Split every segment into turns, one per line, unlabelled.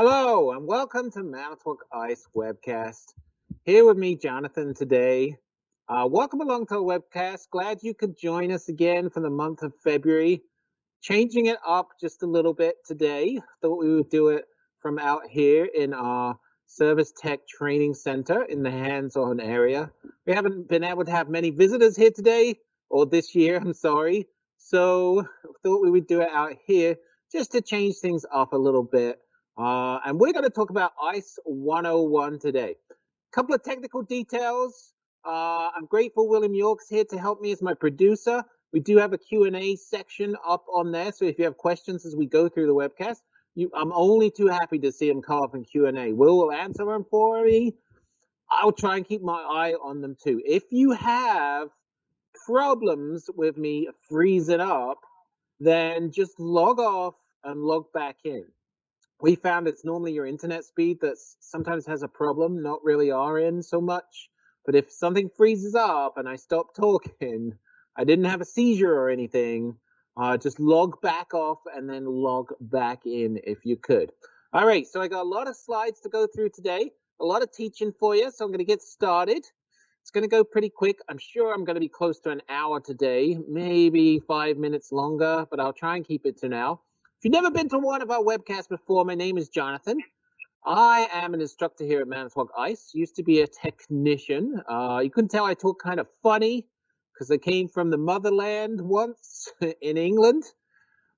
Hello and welcome to Manitowoc Ice Webcast. Here with me, Jonathan, today. Welcome along to our webcast. Glad you could join us again for the month of February. Changing it up just a little bit today. Thought we would do it from out here in our Service Tech Training Center in the hands-on area. We haven't been able to have many visitors here today, or this year, I'm sorry. So thought we would do it out here just to change things up a little bit. And we're going to talk about ICE1102 today. A couple of technical details. I'm grateful William York's here to help me as my producer. We do have a Q&A section up on there, so if you have questions as we go through the webcast, I'm only too happy to see them come up in Q&A. Will answer them for me. I'll try and keep my eye on them too. If you have problems with me freezing up, then just log off and log back in. We found it's normally your internet speed that sometimes has a problem, not really our end so much. But if something freezes up and I stop talking, I didn't have a seizure or anything, just log back off and then log back in if you could. All right, so I got a lot of slides to go through today, a lot of teaching for you, so I'm going to get started. It's going to go pretty quick. I'm sure I'm going to be close to an hour today, maybe 5 minutes longer, but I'll try and keep it to now. If you've never been to one of our webcasts before, my name is Jonathan. I am an instructor here at Manitowoc Ice. Used to be a technician. You couldn't tell I talk kind of funny because I came from the motherland once in England,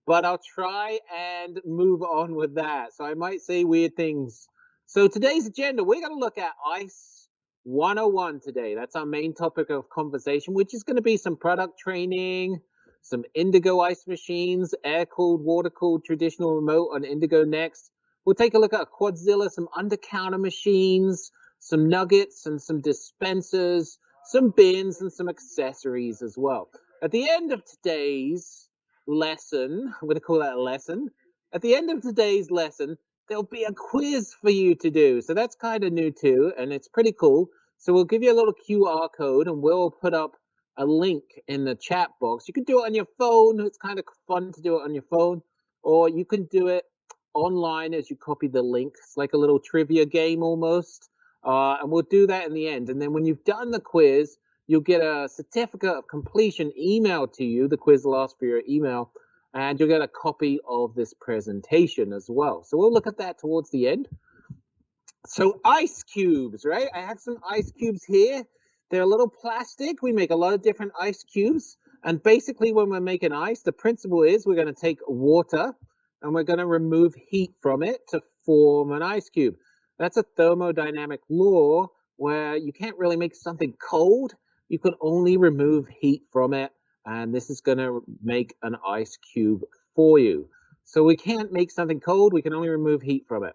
but I'll try and move on with that. So I might say weird things. So today's agenda, we're going to look at ICE 101 today. That's our main topic of conversation, which is going to be some product training, some Indigo ice machines, air-cooled, water-cooled, traditional remote on Indigo NXT. We'll take a look at a Quadzilla, some UnderCounter machines, some Nuggets and some dispensers, some bins and some accessories as well. At the end of today's lesson, I'm going to call that a lesson. At the end of today's lesson, there'll be a quiz for you to do. So that's kind of new too, and it's pretty cool. So we'll give you a little QR code and we'll put up a link in the chat box. You can do it on your phone. It's kind of fun to do it on your phone, or you can do it online as you copy the link. It's like a little trivia game almost, and we'll do that in the end. And then when you've done the quiz, you'll get a certificate of completion emailed to you. The quiz will ask for your email, and you'll get a copy of this presentation as well. So we'll look at that towards the end. So ice cubes, right? I have some ice cubes here. They're a little plastic. We make a lot of different ice cubes. And basically when we're making ice, the principle is we're going to take water and we're going to remove heat from it to form an ice cube. That's a thermodynamic law where you can't really make something cold. You can only remove heat from it. And this is going to make an ice cube for you. So we can't make something cold. We can only remove heat from it.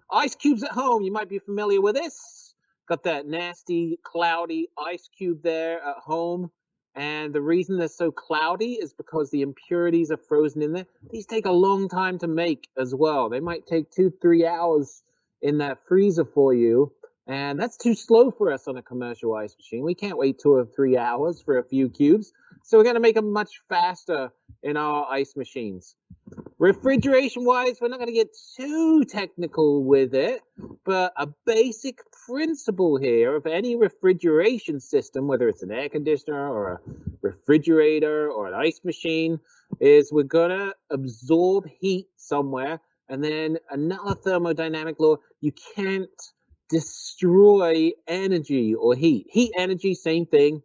Ice cubes at home, you might be familiar with this. Got that nasty, cloudy ice cube there at home. And the reason they're so cloudy is because the impurities are frozen in there. These take a long time to make as well. They might take 2-3 hours in that freezer for you. And that's too slow for us on a commercial ice machine. We can't wait 2 or 3 hours for a few cubes. So we're going to make them much faster in our ice machines. Refrigeration-wise, we're not going to get too technical with it, but a basic principle here of any refrigeration system, whether it's an air conditioner or a refrigerator or an ice machine, is we're going to absorb heat somewhere. And then another thermodynamic law, you can't destroy energy or heat. Heat, energy, same thing.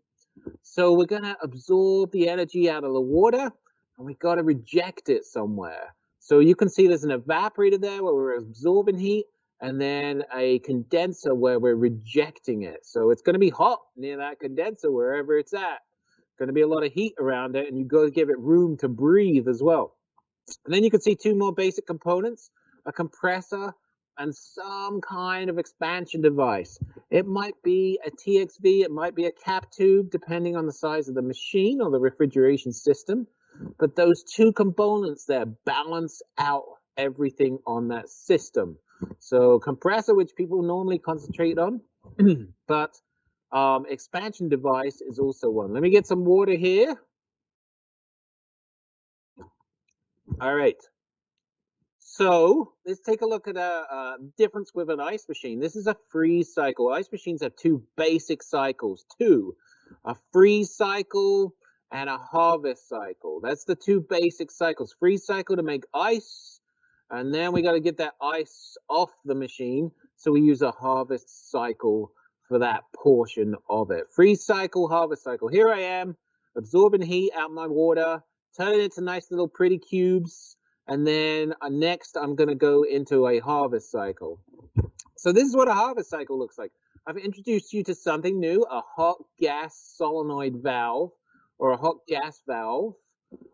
So we're going to absorb the energy out of the water, and we've got to reject it somewhere. So you can see there's an evaporator there where we're absorbing heat, and then a condenser where we're rejecting it. So it's going to be hot near that condenser, wherever it's at. Going to be a lot of heat around it, and you've got to give it room to breathe as well. And then you can see 2 more basic components, a compressor and some kind of expansion device. It might be a TXV, it might be a cap tube, depending on the size of the machine or the refrigeration system. But those 2 components there balance out everything on that system. So compressor, which people normally concentrate on, but expansion device is also one. Let me get some water here. All right. So let's take a look at a difference with an ice machine. This is a freeze cycle. Ice machines have two basic cycles, a freeze cycle and a harvest cycle. That's the two basic cycles. Freeze cycle to make ice, and then we got to get that ice off the machine. So we use a harvest cycle for that portion of it. Freeze cycle, harvest cycle. Here I am, absorbing heat out my water, turning it into nice little pretty cubes. And then next, I'm going to go into a harvest cycle. So this is what a harvest cycle looks like. I've introduced you to something new, a hot gas solenoid valve or a hot gas valve.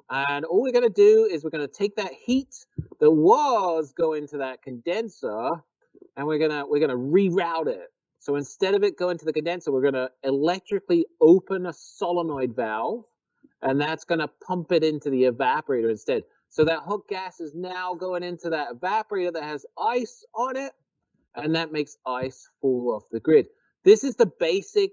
And all we're going to do is we're going to take that heat that was going to that condenser, and we're going to reroute it. So instead of it going to the condenser, we're going to electrically open a solenoid valve, and that's going to pump it into the evaporator instead. So that hot gas is now going into that evaporator that has ice on it, and that makes ice fall off the grid. This is the basic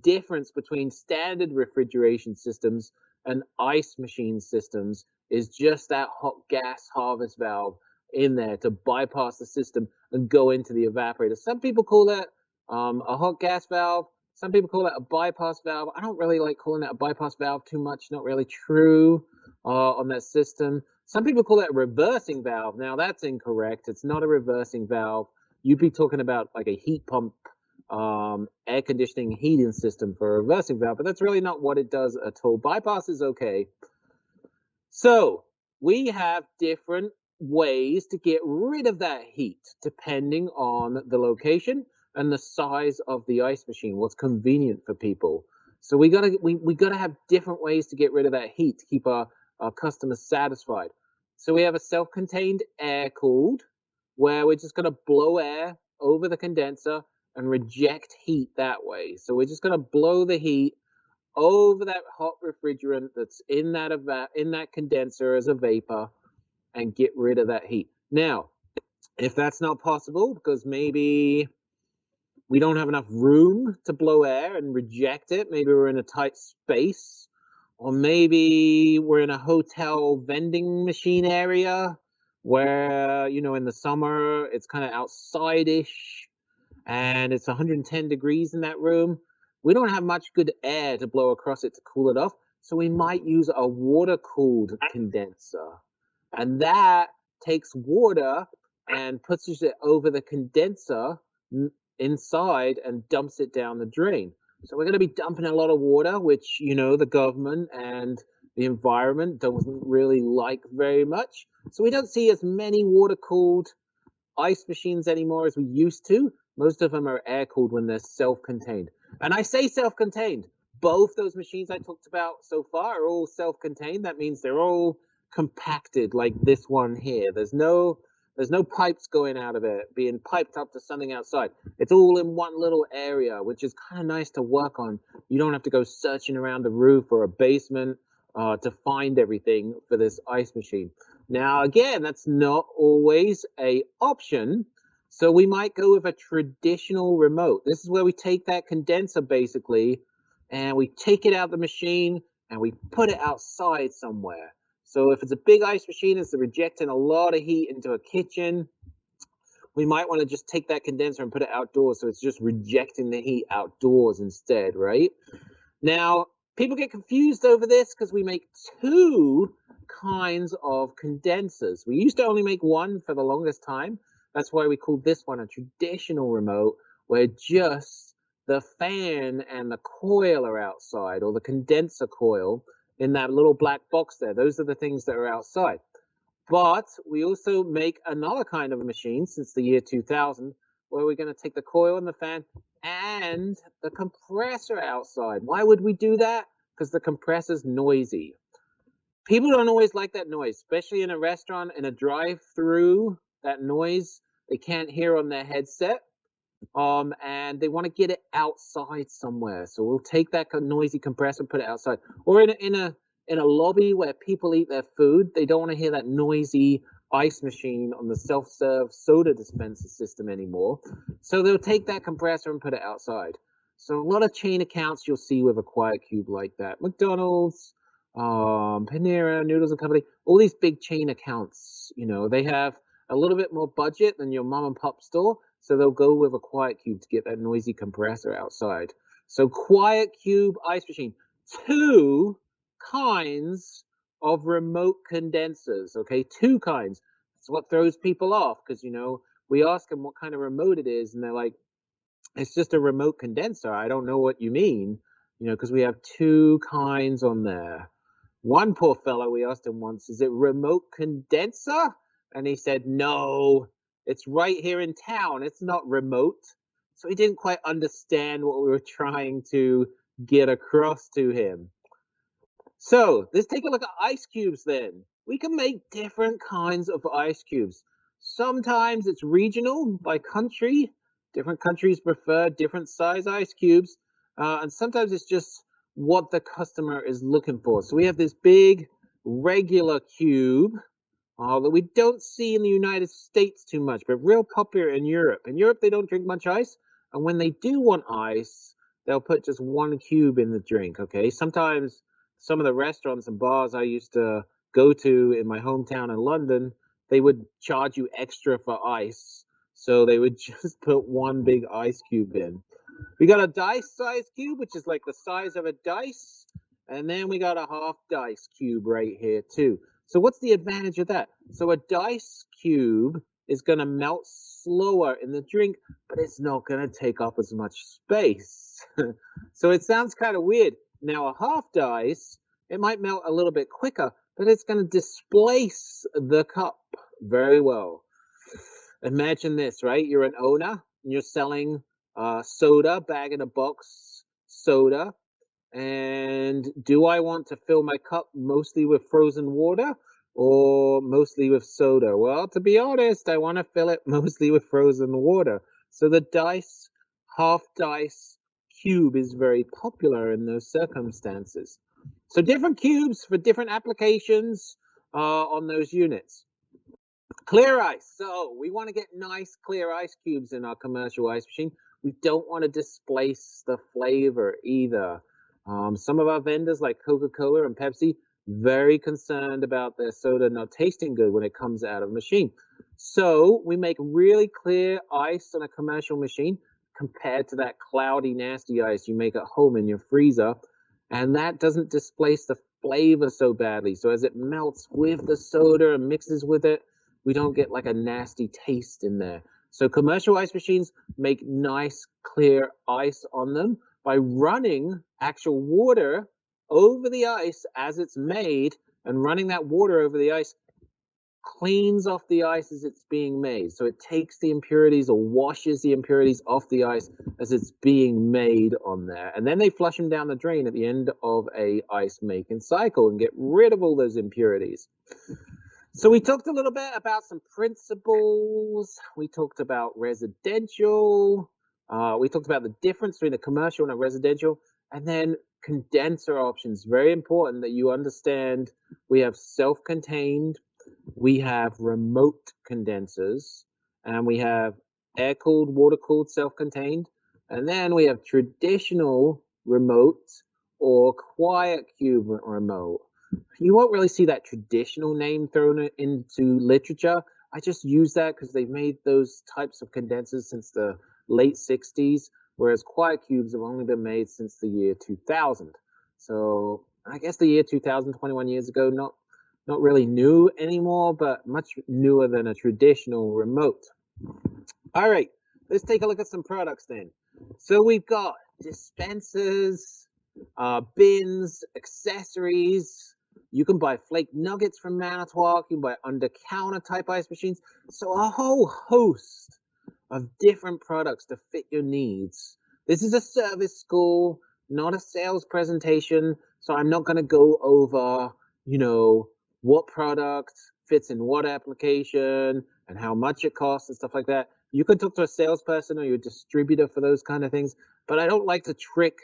difference between standard refrigeration systems and ice machine systems, is just that hot gas harvest valve in there to bypass the system and go into the evaporator. Some people call that a hot gas valve. Some people call that a bypass valve. I don't really like calling that a bypass valve too much. Not really true on that system. Some people call that a reversing valve. Now that's incorrect. It's not a reversing valve. You'd be talking about like a heat pump, air conditioning heating system for a reversing valve, but that's really not what it does at all. Bypass is okay. So we have different ways to get rid of that heat depending on the location and the size of the ice machine, what's convenient for people. So we gotta have different ways to get rid of that heat to keep our customers satisfied. So we have a self-contained air cooled, where we're just gonna blow air over the condenser and reject heat that way. So we're just gonna blow the heat over that hot refrigerant that's in that condenser as a vapor and get rid of that heat. Now, if that's not possible because maybe we don't have enough room to blow air and reject it, maybe we're in a tight space, or maybe we're in a hotel vending machine area where, you know, in the summer it's kind of outside-ish and it's 110 degrees in that room. We don't have much good air to blow across it to cool it off, so we might use a water-cooled condenser. And that takes water and pushes it over the condenser inside and dumps it down the drain. So we're going to be dumping a lot of water, which, you know, the government and the environment doesn't really like very much. So we don't see as many water-cooled ice machines anymore as we used to. Most of them are air-cooled when they're self-contained. And I say self-contained. Both those machines I talked about so far are all self-contained. That means they're all compacted like this one here. There's no pipes going out of it, being piped up to something outside. It's all in one little area, which is kind of nice to work on. You don't have to go searching around the roof or a basement to find everything for this ice machine. Now, again, that's not always an option. So we might go with a traditional remote. This is where we take that condenser basically, and we take it out of the machine and we put it outside somewhere. So if it's a big ice machine, it's rejecting a lot of heat into a kitchen, we might want to just take that condenser and put it outdoors, so it's just rejecting the heat outdoors instead, right? Now, people get confused over this because we make two kinds of condensers. We used to only make one for the longest time. That's why we called this one a traditional remote, where just the fan and the coil are outside, or the condenser coil in that little black box there. Those are the things that are outside. But we also make another kind of a machine since the year 2000, where we're going to take the coil and the fan and the compressor outside. Why would we do that? Because the compressor's noisy. People don't always like that noise, especially in a restaurant, in a drive-through. That noise they can't hear on their headset, and they want to get it outside somewhere. So we'll take that noisy compressor and put it outside, or in a lobby where people eat their food. They don't want to hear that noisy ice machine on the self-serve soda dispenser system anymore. So they'll take that compressor and put it outside. So a lot of chain accounts you'll see with a quiet cube like that. McDonald's, Panera, Noodles and Company, all these big chain accounts, you know, they have a little bit more budget than your mom and pop store, so they'll go with a Quiet Cube to get that noisy compressor outside. So Quiet Cube ice machine. 2 kinds of remote condensers, okay? 2 kinds. That's what throws people off, because, you know, we ask them what kind of remote it is, and they're like, it's just a remote condenser. I don't know what you mean, you know, because we have 2 kinds on there. One poor fellow, we asked him once, is it remote condenser? And he said, no, it's right here in town. It's not remote. So he didn't quite understand what we were trying to get across to him. So let's take a look at ice cubes then. We can make different kinds of ice cubes. Sometimes it's regional by country. Different countries prefer different size ice cubes. And sometimes it's just what the customer is looking for. So we have this big regular cube that we don't see in the United States too much, but real popular in Europe. In Europe, they don't drink much ice. And when they do want ice, they'll put just 1 cube in the drink, okay? Sometimes some of the restaurants and bars I used to go to in my hometown in London, they would charge you extra for ice. So they would just put 1 big ice cube in. We got a dice size cube, which is like the size of a dice. And then we got a half dice cube right here too. So what's the advantage of that? So a dice cube is going to melt slower in the drink, but it's not going to take up as much space. So it sounds kind of weird. Now a half dice, it might melt a little bit quicker, but it's going to displace the cup very well. Imagine this, right? You're an owner and you're selling soda, bag in a box soda. And do I want to fill my cup mostly with frozen water or mostly with soda? Well, to be honest, I want to fill it mostly with frozen water. So the dice, half dice cube is very popular in those circumstances. So different cubes for different applications on those units. Clear ice. So we want to get nice clear ice cubes in our commercial ice machine. We don't want to displace the flavor either. Some of our vendors like Coca-Cola and Pepsi, very concerned about their soda not tasting good when it comes out of a machine. So we make really clear ice on a commercial machine compared to that cloudy, nasty ice you make at home in your freezer. And that doesn't displace the flavor so badly. So as it melts with the soda and mixes with it, we don't get like a nasty taste in there. So commercial ice machines make nice, clear ice on them by running actual water over the ice as it's made, and running that water over the ice cleans off the ice as it's being made. So it takes the impurities or washes the impurities off the ice as it's being made on there. And then they flush them down the drain at the end of a ice making cycle and get rid of all those impurities. So we talked a little bit about some principles. We talked about residential. We talked about the difference between a commercial and a residential. And then condenser options. Very important that you understand we have self-contained, we have remote condensers, and we have air-cooled, water-cooled, self-contained. And then we have traditional remote or quiet cube remote. You won't really see that traditional name thrown into literature. I just use that because they've made those types of condensers since the late 60s, whereas quiet cubes have only been made since the year 2000. So I guess the year 2000, 21 years ago, not really new anymore, but much newer than a traditional remote. All right, let's take a look at some products then. So we've got dispensers, bins, accessories. You can buy Flake nuggets from Manitowoc. You can buy UnderCounter type ice machines. So a whole host of different products to fit your needs. This is a service school, not a sales presentation. So I'm not going to go over, you know, what product fits in what application and how much it costs and stuff like that. You can talk to a salesperson or your distributor for those kind of things. But I don't like to trick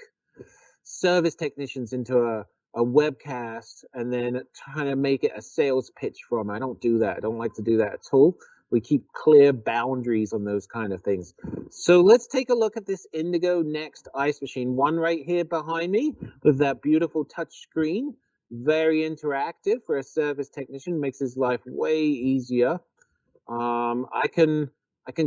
service technicians into a webcast and then trying to make it a sales pitch for them. I don't do that. I don't like to do that at all. We keep clear boundaries on those kind of things. So let's take a look at this Indigo NXT ice machine. One right here behind me with that beautiful touch screen. Very interactive for a service technician. Makes his life way easier. I can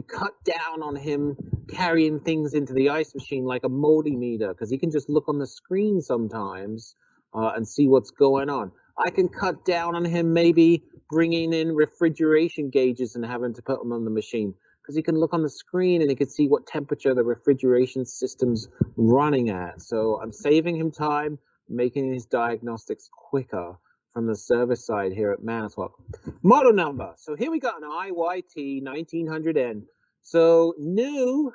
cut down on him carrying things into the ice machine like a multimeter, because he can just look on the screen sometimes and see what's going on. I can cut down on him maybe bringing in refrigeration gauges and having to put them on the machine, because he can look on the screen and he can see what temperature the refrigeration system's running at. So I'm saving him time, making his diagnostics quicker from the service side here at Manitowoc. Model number. So here we got an IYT 1900N. So new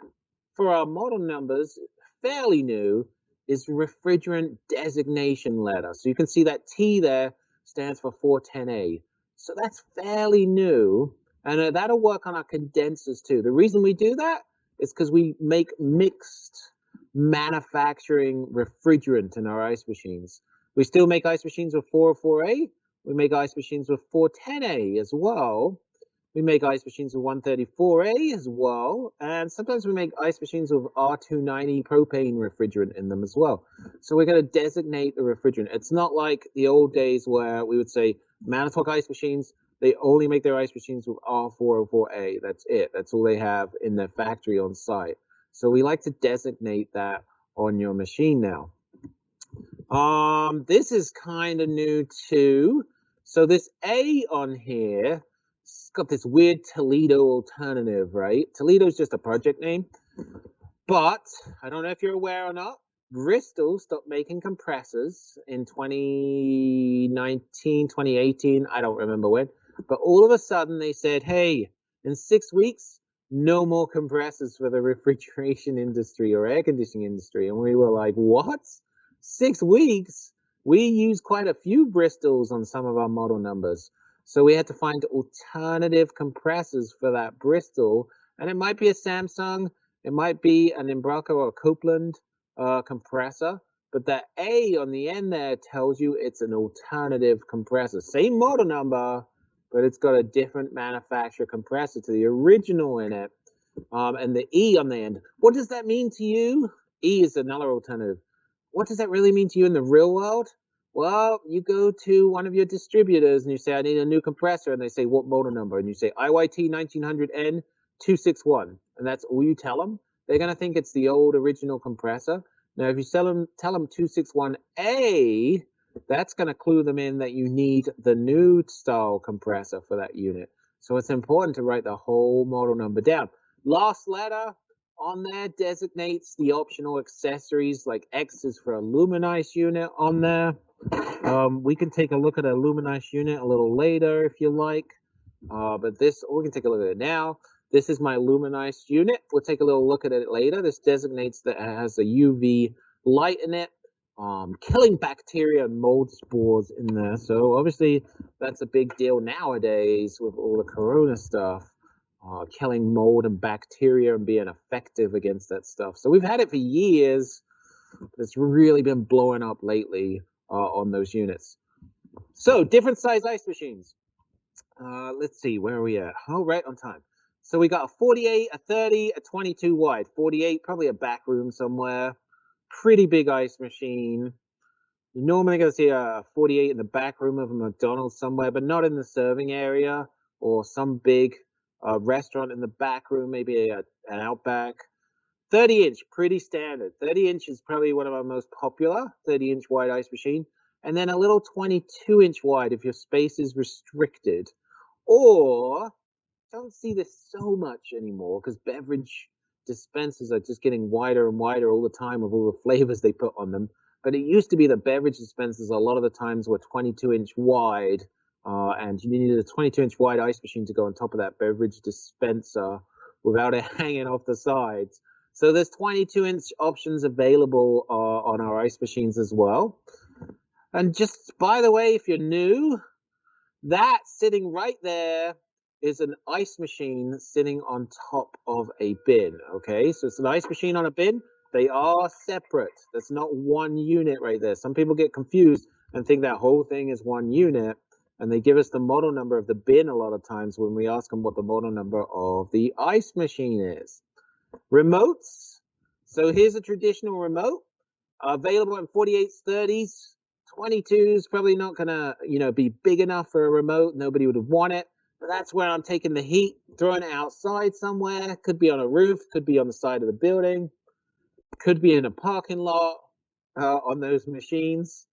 for our model numbers, fairly new, is refrigerant designation letter. So you can see that T there stands for 410A. So that's fairly new, and that'll work on our condensers too. The reason we do that is because we make mixed manufacturing refrigerant in our ice machines. We still make ice machines with 404A. We make ice machines with 410A as well. We make ice machines with 134A as well. And sometimes we make ice machines with R290 propane refrigerant in them as well. So we're going to designate the refrigerant. It's not like the old days where we would say Manitowoc ice machines, they only make their ice machines with R404A. That's it. That's all they have in their factory on site. So we like to designate that on your machine now. This is kind of new too. So this A on here, it's got this weird Toledo alternative, right? Toledo's just a project name. But I don't know if you're aware or not, Bristol stopped making compressors in 2019, 2018, I don't remember when. But all of a sudden they said, hey, in 6 weeks, no more compressors for the refrigeration industry or air conditioning industry. And we were like, what? 6 weeks? We use quite a few Bristols on some of our model numbers. So we had to find alternative compressors for that Bristol. And it might be a Samsung, it might be an Embraco or a Copeland compressor, but that A on the end there tells you it's an alternative compressor. Same model number, but it's got a different manufacturer compressor to the original in it. And the E on the end. What does that mean to you? E is another alternative. What does that really mean to you in the real world? Well, you go to one of your distributors and you say, I need a new compressor. And they say, what model number? And you say, IYT 1900N 261. And that's all you tell them. They're going to think it's the old original compressor. Now, if you tell them 261A, that's going to clue them in that you need the new style compressor for that unit. So it's important to write the whole model number down. Last letter on there designates the optional accessories, like X is for a Luminice unit on there. We can take a look at a Luminice unit a little later if you like, but we can take a look at it now. This is my Luminice unit. We'll take a little look at it later. This designates that it has a UV light in it, killing bacteria and mold spores in there. So obviously that's a big deal nowadays with all the corona stuff. Killing mold and bacteria and being effective against that stuff. So we've had it for years. It's really been blowing up lately on those units. So different size ice machines. Let's see, where are we at? Oh, right on time. So we got a 48, a 30, a 22 wide. 48, probably a back room somewhere. Pretty big ice machine. You're normally going to see a 48 in the back room of a McDonald's somewhere, but not in the serving area or some big restaurant in the back room, maybe an Outback. 30-inch, pretty standard. 30-inch is probably one of our most popular 30-inch wide ice machine. And then a little 22-inch wide if your space is restricted. Or, don't see this so much anymore because beverage dispensers are just getting wider and wider all the time with all the flavors they put on them. But it used to be that beverage dispensers a lot of the times were 22-inch wide. And you needed a 22-inch wide ice machine to go on top of that beverage dispenser without it hanging off the sides. So there's 22-inch options available on our ice machines as well. And just by the way, if you're new, that sitting right there is an ice machine sitting on top of a bin, okay? So it's an ice machine on a bin. They are separate. That's not one unit right there. Some people get confused and think that whole thing is one unit. And they give us the model number of the bin a lot of times when we ask them what the model number of the ice machine is. Remotes. So here's a traditional remote available in 48s, 30s. 22s probably not gonna, be big enough for a remote. Nobody would want it. That's where I'm taking the heat, throwing it outside somewhere. Could be on a roof, could be on the side of the building, could be in a parking lot on those machines.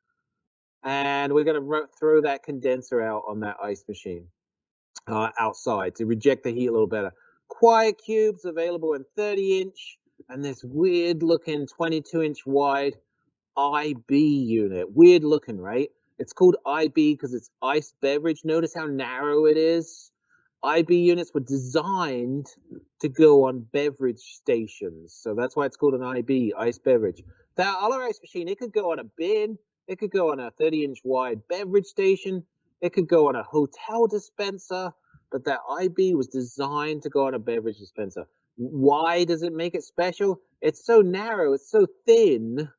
And we're going to throw that condenser out on that ice machine outside to reject the heat a little better. Quiet cubes available in 30-inch and this weird looking 22-inch wide IB unit. Weird looking, right? It's called IB because it's iced beverage. Notice how narrow it is. IB units were designed to go on beverage stations. So that's why it's called an IB, iced beverage. That other ice machine, it could go on a bin. It could go on a 30-inch wide beverage station. It could go on a hotel dispenser. But that IB was designed to go on a beverage dispenser. Why does it make it special? It's so narrow, it's so thin,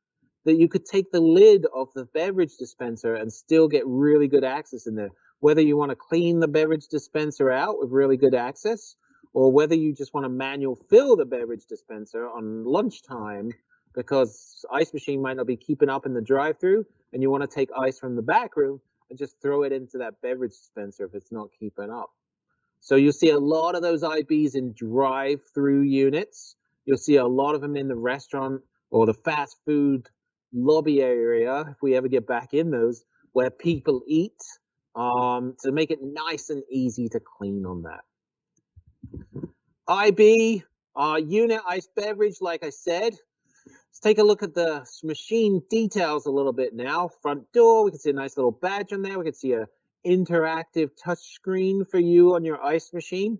that you could take the lid off the beverage dispenser and still get really good access in there. Whether you want to clean the beverage dispenser out with really good access, or whether you just want to manual fill the beverage dispenser on lunchtime because ice machine might not be keeping up in the drive-through and you want to take ice from the back room and just throw it into that beverage dispenser if it's not keeping up. So you'll see a lot of those IBs in drive-through units. You'll see a lot of them in the restaurant or the fast food lobby area, if we ever get back in those, where people eat, to make it nice and easy to clean on that. IB, unit iced beverage, like I said. Let's take a look at the machine details a little bit now. Front door, we can see a nice little badge on there. We can see a interactive touch screen for you on your ice machine.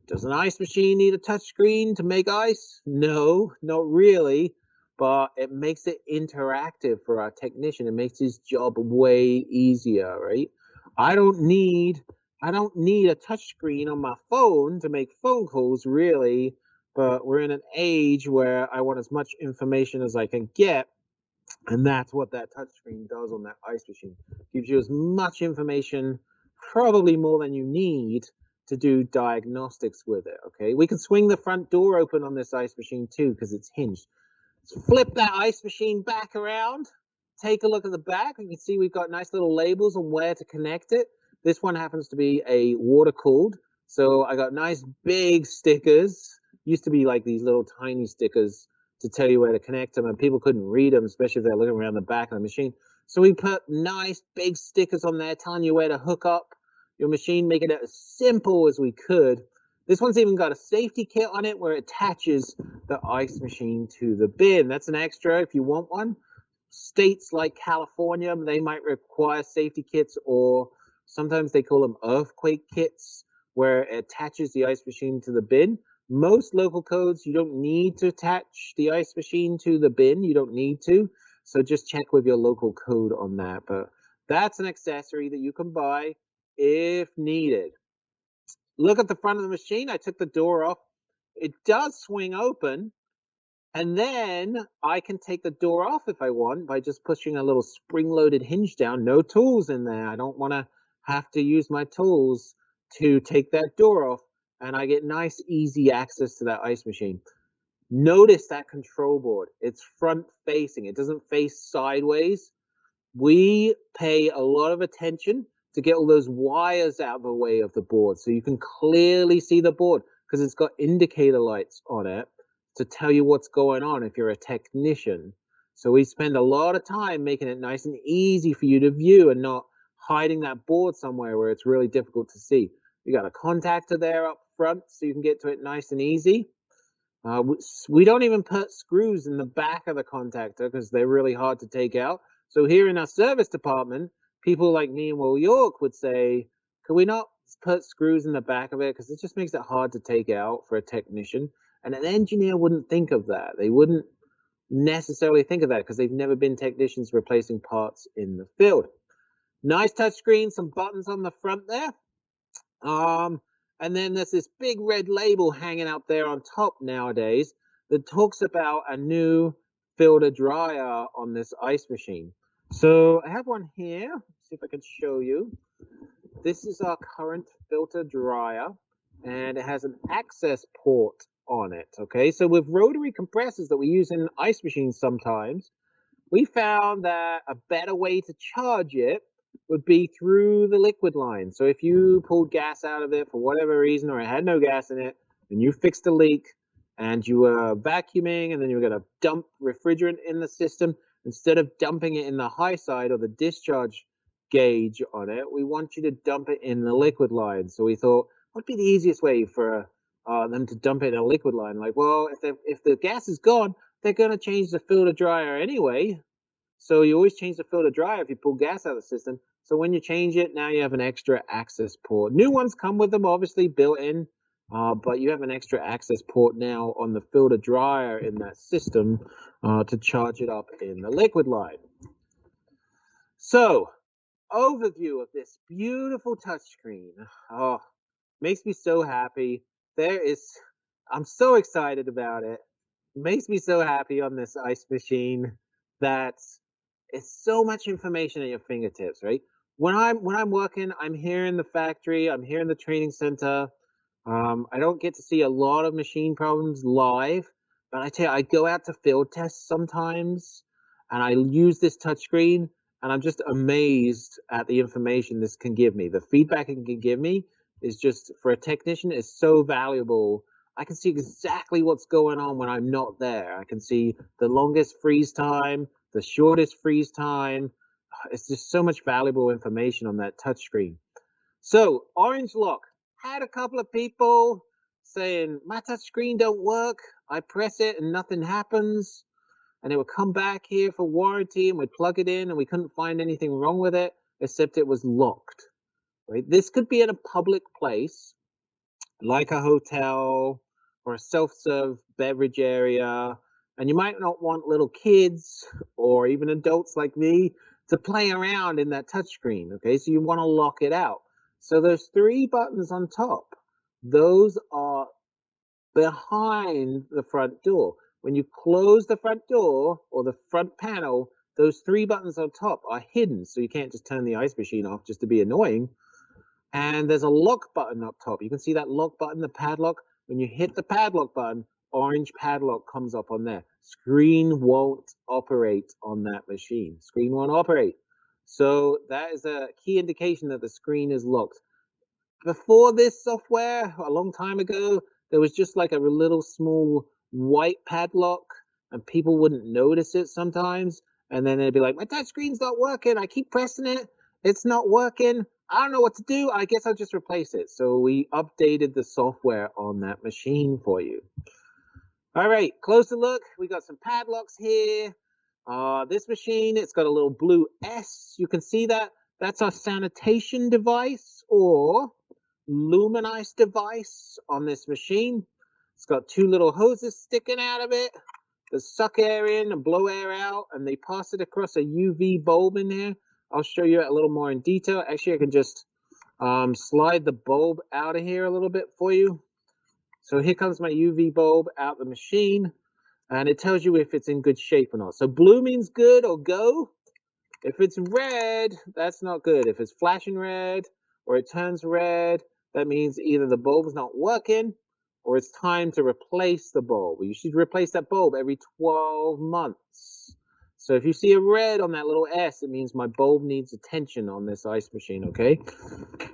Does an ice machine need a touch screen to make ice? No, not really, but it makes it interactive for our technician. It makes his job way easier, right? I don't need a touch screen on my phone to make phone calls, really, but we're in an age where I want as much information as I can get. And that's what that touchscreen does on that ice machine. Gives you as much information, probably more than you need to do diagnostics with it, okay? We can swing the front door open on this ice machine too because it's hinged. Let's flip that ice machine back around. Take a look at the back. You can see we've got nice little labels on where to connect it. This one happens to be a water-cooled. So I got nice big stickers. Used to be like these little tiny stickers to tell you where to connect them, and people couldn't read them, especially if they're looking around the back of the machine. So we put nice big stickers on there telling you where to hook up your machine, making it as simple as we could. This one's even got a safety kit on it where it attaches the ice machine to the bin. That's an extra if you want one. States like California, they might require safety kits, or sometimes they call them earthquake kits, where it attaches the ice machine to the bin. Most local codes, you don't need to attach the ice machine to the bin. You don't need to. So just check with your local code on that. But that's an accessory that you can buy if needed. Look at the front of the machine. I took the door off. It does swing open. And then I can take the door off if I want by just pushing a little spring-loaded hinge down. No tools in there. I don't want to have to use my tools to take that door off. And I get nice, easy access to that ice machine. Notice that control board. It's front-facing. It doesn't face sideways. We pay a lot of attention to get all those wires out of the way of the board so you can clearly see the board because it's got indicator lights on it to tell you what's going on if you're a technician. So we spend a lot of time making it nice and easy for you to view and not hiding that board somewhere where it's really difficult to see. You got a contactor there up front so you can get to it nice and easy. We don't even put screws in the back of the contactor because they're really hard to take out. So here in our service department, people like me and Will York would say, can we not put screws in the back of it because it just makes it hard to take out for a technician? And an engineer wouldn't think of that. They wouldn't necessarily think of that because they've never been technicians replacing parts in the field. Nice touchscreen, some buttons on the front there. And then there's this big red label hanging out there on top nowadays that talks about a new filter dryer on this ice machine. So I have one here. Let's see if I can show you. This is our current filter dryer, and it has an access port on it. Okay, so with rotary compressors that we use in ice machines sometimes, we found that a better way to charge it would be through the liquid line. So if you pulled gas out of it for whatever reason, or it had no gas in it, and you fixed a leak, and you were vacuuming, and then you were going to dump refrigerant in the system, instead of dumping it in the high side or the discharge gauge on it, we want you to dump it in the liquid line. So we thought, what'd be the easiest way for them to dump it in a liquid line? Like, well, if the gas is gone, they're going to change the filter dryer anyway. So you always change the filter dryer if you pull gas out of the system. So when you change it, now you have an extra access port. New ones come with them, obviously, built in. But you have an extra access port now on the filter dryer in that system to charge it up in the liquid line. So, overview of this beautiful touchscreen. Oh, makes me so happy. I'm so excited about it. Makes me so happy on this ice machine that it's so much information at your fingertips, right? When I'm working, I'm here in the factory, I'm here in the training center. I don't get to see a lot of machine problems live, but I tell you, I go out to field tests sometimes, and I use this touchscreen, and I'm just amazed at the information this can give me. The feedback it can give me is just, for a technician, is so valuable. I can see exactly what's going on when I'm not there. I can see the longest freeze time, the shortest freeze time. It's just so much valuable information on that touchscreen. So, orange lock. Had a couple of people saying, my touchscreen don't work. I press it and nothing happens. And it would come back here for warranty, and we'd plug it in, and we couldn't find anything wrong with it, except it was locked. Right? This could be in a public place, like a hotel or a self-serve beverage area, and you might not want little kids or even adults like me to play around in that touchscreen, okay? So you want to lock it out. So there's 3 buttons on top. Those are behind the front door. When you close the front door or the front panel, those 3 buttons on top are hidden, so you can't just turn the ice machine off just to be annoying. And there's a lock button up top. You can see that lock button, the padlock. When you hit the padlock button, orange padlock comes up on there. Screen won't operate on that machine. Screen won't operate. So that is a key indication that the screen is locked. Before this software, a long time ago, there was just like a little small white padlock, and people wouldn't notice it sometimes. And then they'd be like, my touch screen's not working. I keep pressing it. It's not working. I don't know what to do. I guess I'll just replace it. So we updated the software on that machine for you. All right, closer look. We got some padlocks here. This machine, it's got a little blue S. You can see that. That's our sanitation device or luminize device on this machine. It's got 2 little hoses sticking out of it that suck air in and blow air out, and they pass it across a UV bulb in there. I'll show you a little more in detail. Actually, I can just slide the bulb out of here a little bit for you. So here comes my UV bulb out the machine, and it tells you if it's in good shape or not. So blue means good or go. If it's red, that's not good. If it's flashing red or it turns red, that means either the bulb is not working or it's time to replace the bulb. You should replace that bulb every 12 months. So if you see a red on that little S, it means my bulb needs attention on this ice machine, okay?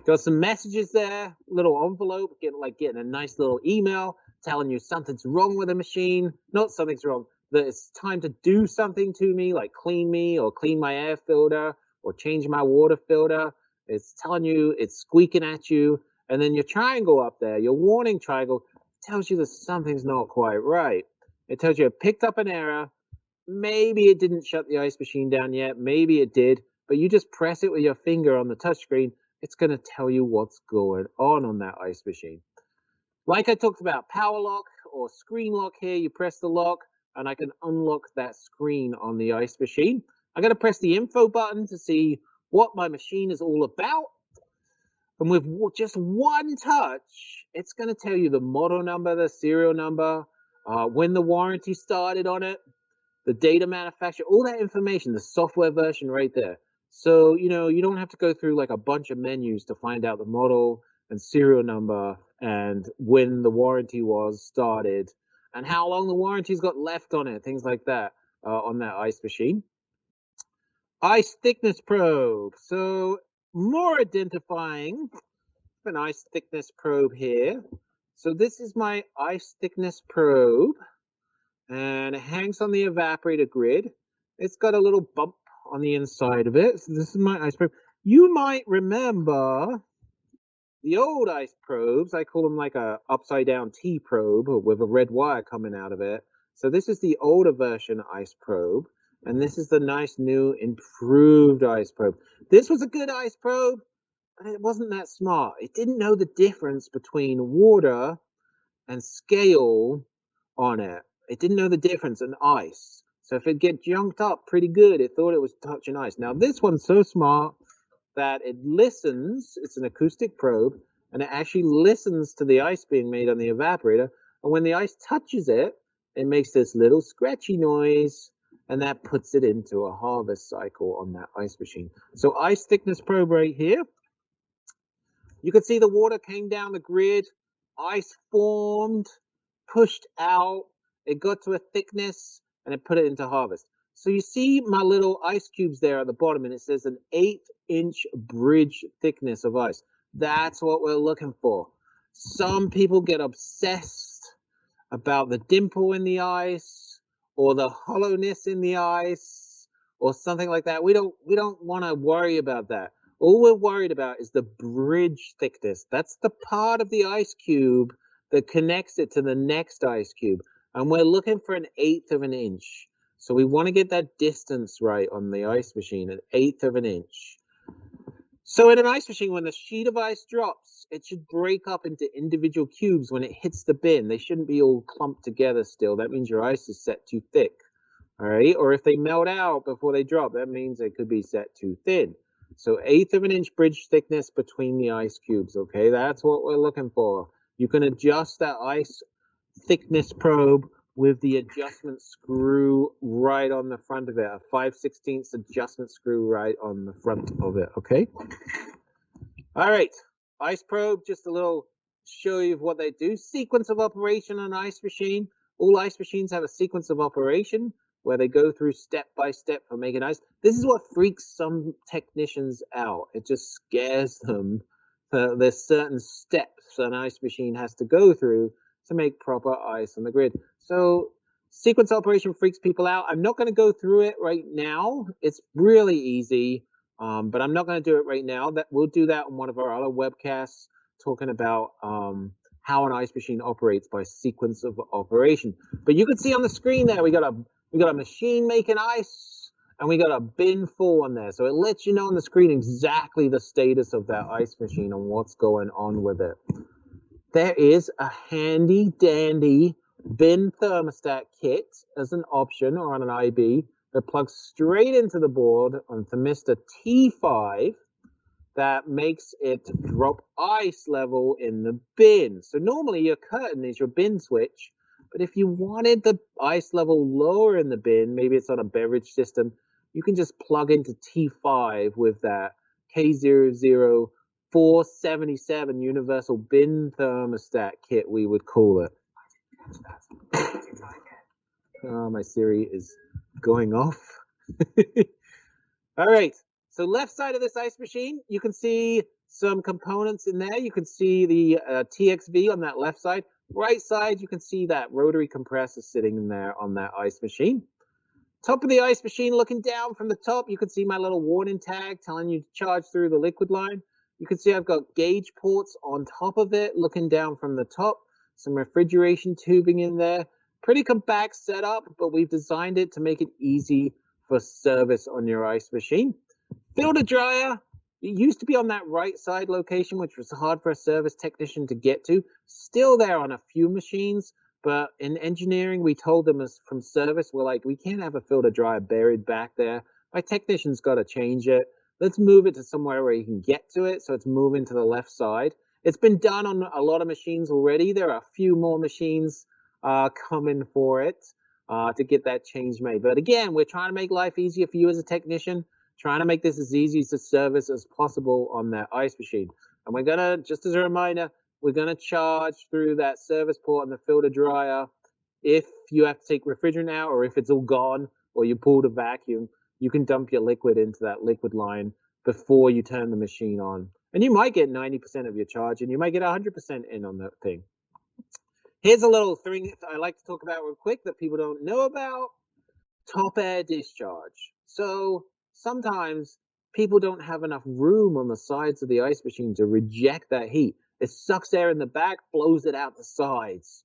Got some messages there, little envelope, getting a nice little email telling you something's wrong with the machine. Not something's wrong, that it's time to do something to me, like clean me or clean my air filter or change my water filter. It's telling you, it's squeaking at you. And then your triangle up there, your warning triangle, tells you that something's not quite right. It tells you it picked up an error. Maybe it didn't shut the ice machine down yet. Maybe it did. But you just press it with your finger on the touchscreen. It's going to tell you what's going on that ice machine. Like I talked about, power lock or screen lock here. You press the lock, and I can unlock that screen on the ice machine. I'm going to press the info button to see what my machine is all about. And with just one touch, it's going to tell you the model number, the serial number, when the warranty started on it, the data manufacturer, all that information, the software version right there. So, you know, you don't have to go through like a bunch of menus to find out the model and serial number and when the warranty was started and how long the warranty's got left on it, things like that on that ice machine. Ice thickness probe. So more identifying an ice thickness probe here. So this is my ice thickness probe, and it hangs on the evaporator grid. It's got a little bump on the inside of it. So this is my ice probe. You might remember the old ice probes. I call them like a upside down T probe with a red wire coming out of it. So this is the older version ice probe, and this is the nice new improved ice probe. This was a good ice probe, but it wasn't that smart. It didn't know the difference between water and scale on it. It didn't know the difference in ice. So if it get junked up pretty good, it thought it was touching ice. Now this one's so smart that it listens. It's an acoustic probe, and it actually listens to the ice being made on the evaporator. And when the ice touches it, it makes this little scratchy noise, and that puts it into a harvest cycle on that ice machine. So ice thickness probe right here. You can see the water came down the grid, ice formed, pushed out, it got to a thickness, and it put it into harvest. So you see my little ice cubes there at the bottom, and it says an 8-inch bridge thickness of ice. That's what we're looking for. Some people get obsessed about the dimple in the ice or the hollowness in the ice or something like that. We don't want to worry about that. All we're worried about is the bridge thickness. That's the part of the ice cube that connects it to the next ice cube. And we're looking for an 1/8 of an inch. So we want to get that distance right on the ice machine, an 1/8 of an inch. So in an ice machine, when the sheet of ice drops, it should break up into individual cubes when it hits the bin. They shouldn't be all clumped together still. That means your ice is set too thick. All right. Or if they melt out before they drop, that means they could be set too thin. So 1/8 of an inch bridge thickness between the ice cubes. Okay, that's what we're looking for. You can adjust that ice thickness probe with the adjustment screw right on the front of it, a 5/16 adjustment screw right on the front of it. Okay. All right, ice probe, just a little show you of what they do. Sequence of operation on an ice machine. All ice machines have a sequence of operation where they go through step by step for making ice. This is what freaks some technicians out. It just scares them. There's certain steps an ice machine has to go through to make proper ice on the grid. So sequence operation freaks people out. I'm not going to go through it right now. It's really easy. But I'm not going to do it right now. That we'll do that on one of our other webcasts, talking about how an ice machine operates by sequence of operation. But you can see on the screen there, we got a machine making ice, and we got a bin full on there. So it lets you know on the screen exactly the status of that ice machine and what's going on with it. There is a handy dandy bin thermostat kit as an option or on an IB that plugs straight into the board on thermistor T5 that makes it drop ice level in the bin. So normally your curtain is your bin switch, but if you wanted the ice level lower in the bin, maybe it's on a beverage system, you can just plug into T5 with that K00477 universal bin thermostat kit, we would call it. My Siri is going off. All right, so left side of this ice machine, you can see some components in there. You can see the TXV on that left side. Right side, you can see that rotary compressor sitting in there on that ice machine. Top of the ice machine, looking down from the top, you can see my little warning tag telling you to charge through the liquid line. You can see I've got gauge ports on top of it, looking down from the top. Some refrigeration tubing in there. Pretty compact setup, but we've designed it to make it easy for service on your ice machine. Filter dryer. It used to be on that right side location, which was hard for a service technician to get to. Still there on a few machines, but in engineering, we told them as from service, we're like, we can't have a filter dryer buried back there. My technician's got to change it. Let's move it to somewhere where you can get to it, so it's moving to the left side. It's been done on a lot of machines already. There are a few more machines coming for it to get that change made. But again, we're trying to make life easier for you as a technician, trying to make this as easy to service as possible on that ice machine. And we're gonna, just as a reminder, we're gonna charge through that service port and the filter dryer if you have to take refrigerant out or if it's all gone or you pulled a vacuum. you can dump your liquid into that liquid line before you turn the machine on. And you might get 90% of your charge, and you might get 100% in on that thing. Here's a little thing I like to talk about real quick that people don't know about. Top air discharge. So sometimes people don't have enough room on the sides of the ice machine to reject that heat. It sucks air in the back, blows it out the sides.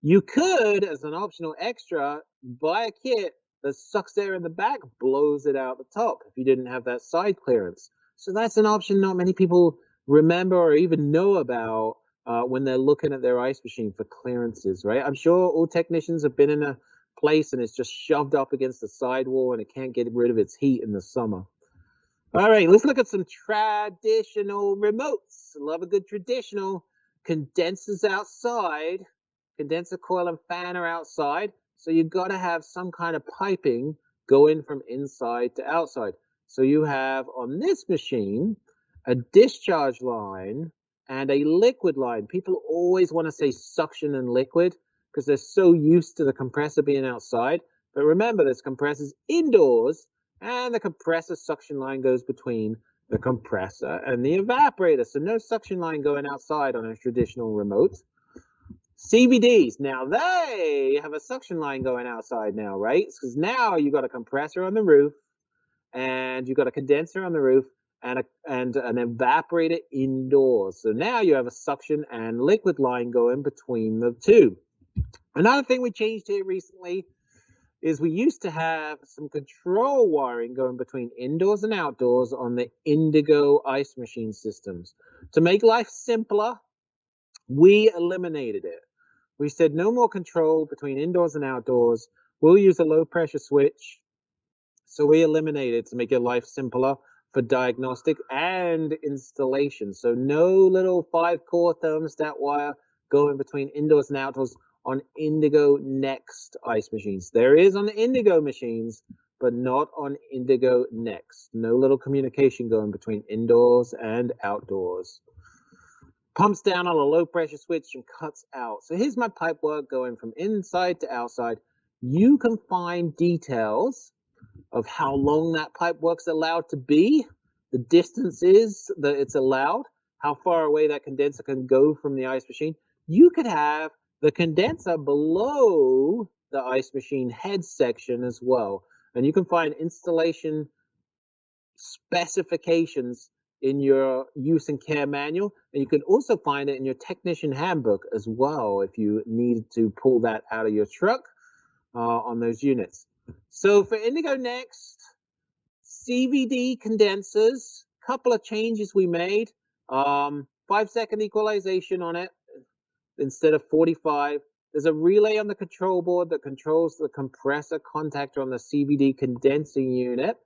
You could, as an optional extra, buy a kit that sucks air in the back, blows it out the top if you didn't have that side clearance. So that's an option not many people remember or even know about when they're looking at their ice machine for clearances, right? I'm sure all technicians have been in a place and it's just shoved up against the sidewall and it can't get rid of its heat in the summer. All right, let's look at some traditional remotes. Love a good traditional. Condensers outside. Condenser coil and fan are outside. So you've got to have some kind of piping going from inside to outside. So you have on this machine a discharge line and a liquid line. People always want to say suction and liquid because they're so used to the compressor being outside. But remember, this compressor's indoors, and the compressor suction line goes between the compressor and the evaporator. So no suction line going outside on a traditional remote. CBDs, now they have a suction line going outside now, right? Because now you got a compressor on the roof, and you got a condenser on the roof, and an evaporator indoors. So now you have a suction and liquid line going between the two. Another thing we changed here recently is we used to have some control wiring going between indoors and outdoors on the Indigo ice machine systems. To make life simpler, we eliminated it. We said no more control between indoors and outdoors. We'll use a low pressure switch. So we eliminated to make your life simpler for diagnostic and installation. So no little 5-core thermostat wire going between indoors and outdoors on Indigo NXT ice machines. There is on the Indigo machines, but not on Indigo NXT. No little communication going between indoors and outdoors. Pumps down on a low pressure switch and cuts out. So here's my pipe work going from inside to outside. You can find details of how long that pipe work's allowed to be, the distances that it's allowed, how far away that condenser can go from the ice machine. You could have the condenser below the ice machine head section as well. And you can find installation specifications in your use and care manual, and you can also find it in your technician handbook as well if you need to pull that out of your truck on those units. So for Indigo NXT, Cbd condensers, couple of changes we made. 5-second equalization on it instead of 45. There's a relay on the control board that controls the compressor contactor on the Cbd condensing unit.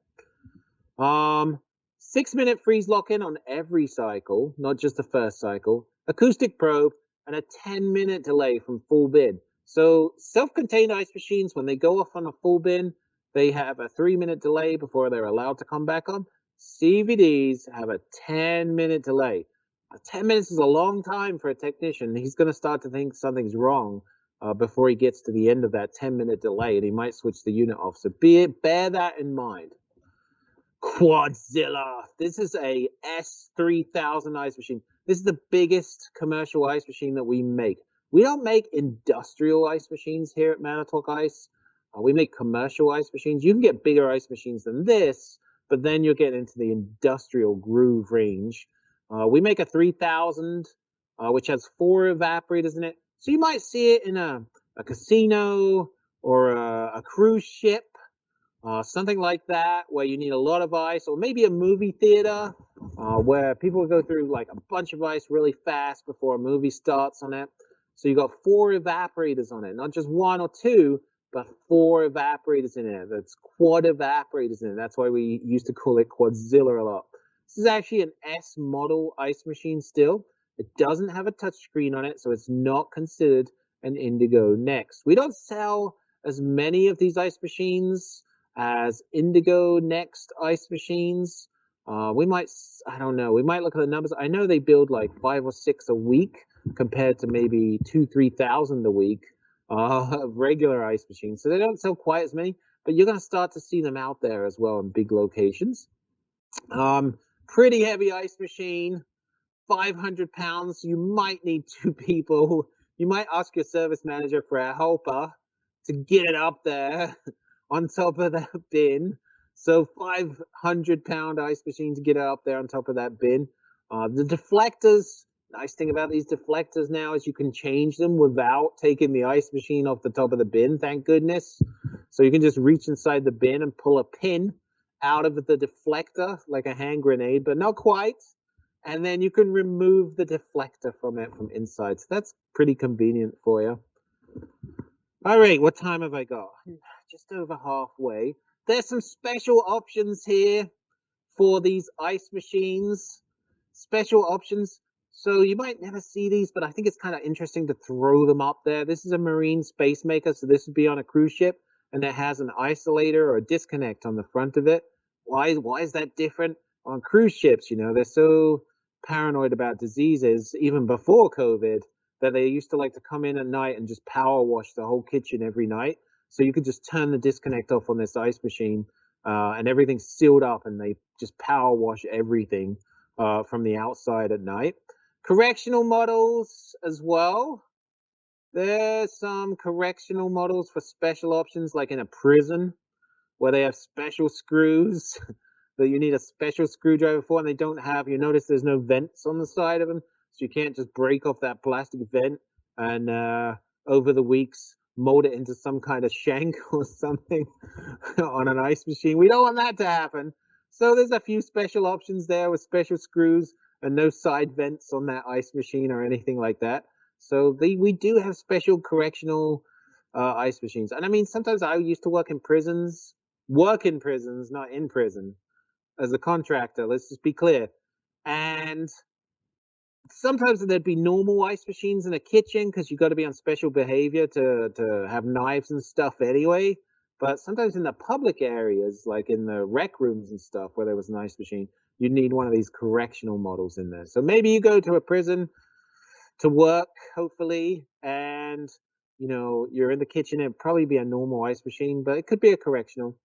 6-minute freeze lock-in on every cycle, not just the first cycle. Acoustic probe, and a 10-minute delay from full bin. So self-contained ice machines, when they go off on a full bin, they have a 3-minute delay before they're allowed to come back on. CVDs have a 10-minute delay. 10 minutes is a long time for a technician. He's going to start to think something's wrong before he gets to the end of that 10-minute delay, and he might switch the unit off. So bear that in mind. Quadzilla. This is a S3000 ice machine. This is the biggest commercial ice machine that we make. We don't make industrial ice machines here at Manitowoc Ice. We make commercial ice machines. You can get bigger ice machines than this, but then you'll get into the industrial groove range. We make a 3000, which has 4 evaporators in it. So you might see it in a casino or a cruise ship. Something like that, where you need a lot of ice, or maybe a movie theater where people go through like a bunch of ice really fast before a movie starts on it. So you got 4 evaporators on it, not just 1 or 2, but 4 evaporators in it. That's quad evaporators in it. That's why we used to call it Quadzilla a lot. This is actually an S model ice machine still. It doesn't have a touch screen on it, so it's not considered an Indigo NXT. We don't sell as many of these ice machines as Indigo NXT ice machines. We might, I don't know, we might look at the numbers. I know they build like 5 or 6 a week compared to maybe 2,000-3,000 a week of regular ice machines. So they don't sell quite as many, but you're going to start to see them out there as well in big locations. Pretty heavy ice machine, 500 pounds. You might need 2 people. You might ask your service manager for a helper to get it up there on top of that bin. So 500-pound ice machine to get it up there on top of that bin. The deflectors, nice thing about these deflectors now is you can change them without taking the ice machine off the top of the bin, thank goodness. So you can just reach inside the bin and pull a pin out of the deflector like a hand grenade, but not quite. And then you can remove the deflector from it from inside. So that's pretty convenient for you. All right, what time have I got? Just over halfway. There's some special options here for these ice machines. Special options. So you might never see these, but I think it's kind of interesting to throw them up there. This is a marine space maker, so this would be on a cruise ship, and it has an isolator or a disconnect on the front of it. Why is that different? On cruise ships, you know, they're so paranoid about diseases, even before COVID, that they used to like to come in at night and just power wash the whole kitchen every night. So you could just turn the disconnect off on this ice machine, and everything's sealed up, and they just power wash everything from the outside at night. Correctional models as well. There's some correctional models for special options, like in a prison, where they have special screws that you need a special screwdriver for, and they don't have, you notice there's no vents on the side of them, so you can't just break off that plastic vent and over the weeks mold it into some kind of shank or something on an ice machine. We don't want that to happen. So there's a few special options there with special screws and no side vents on that ice machine or anything like that. So we do have special correctional ice machines. And I mean, sometimes I used to work in prisons, not in prison, as a contractor. Let's just be clear. And sometimes there'd be normal ice machines in a kitchen because you got to be on special behavior to have knives and stuff anyway. But sometimes in the public areas, like in the rec rooms and stuff, where there was an ice machine, you'd need one of these correctional models in there. So maybe you go to a prison to work, hopefully, and you know you're in the kitchen. It'd probably be a normal ice machine, but it could be a correctional.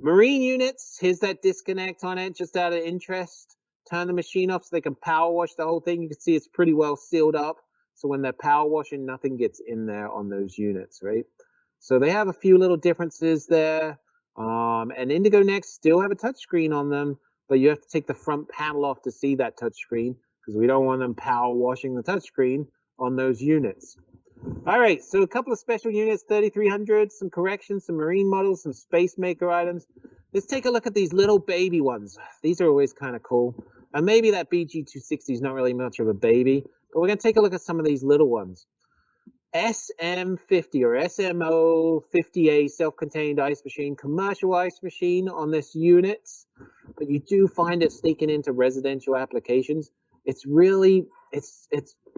Marine units, here's that disconnect on it, just out of interest. Turn the machine off so they can power wash the whole thing. You can see it's pretty well sealed up. So when they're power washing, nothing gets in there on those units, right? So they have a few little differences there. And Indigo NXT still have a touchscreen on them, but you have to take the front panel off to see that touchscreen because we don't want them power washing the touchscreen on those units. All right, so a couple of special units, 3300, some corrections, some marine models, some space maker items. Let's take a look at these little baby ones. These are always kind of cool. And maybe that BG260 is not really much of a baby, but we're going to take a look at some of these little ones. SM50 or SMO50A self-contained ice machine, commercial ice machine on this unit, but you do find it sneaking into residential applications. It's really, it's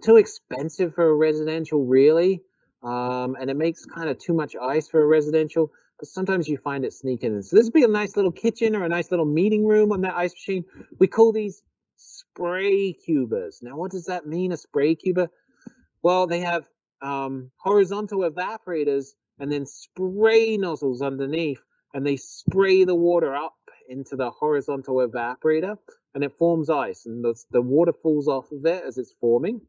too expensive for a residential, really, and it makes kind of too much ice for a residential, but sometimes you find it sneaking in. So this would be a nice little kitchen or a nice little meeting room on that ice machine. We call these spray cubers. Now, what does that mean, a spray cuber? Well, they have horizontal evaporators and then spray nozzles underneath, and they spray the water up into the horizontal evaporator, and it forms ice, and the water falls off of it as it's forming,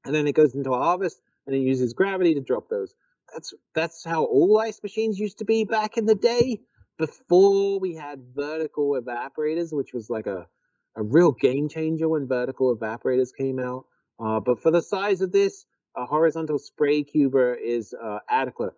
and then it goes into a harvest, and it uses gravity to drop those. That's how all ice machines used to be back in the day, before we had vertical evaporators, which was like a real game changer when vertical evaporators came out. But for the size of this, a horizontal spray cuber is adequate.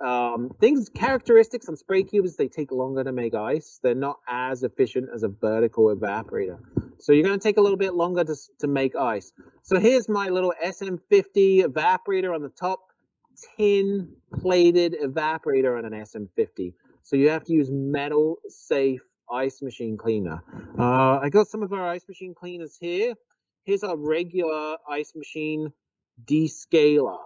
Characteristics on spray cubers, they take longer to make ice. They're not as efficient as a vertical evaporator. So you're going to take a little bit longer to make ice. So here's my little SM50 evaporator on the top, tin plated evaporator on an SM50. So you have to use metal safe ice machine cleaner. I got some of our ice machine cleaners here. Here's our regular ice machine descaler.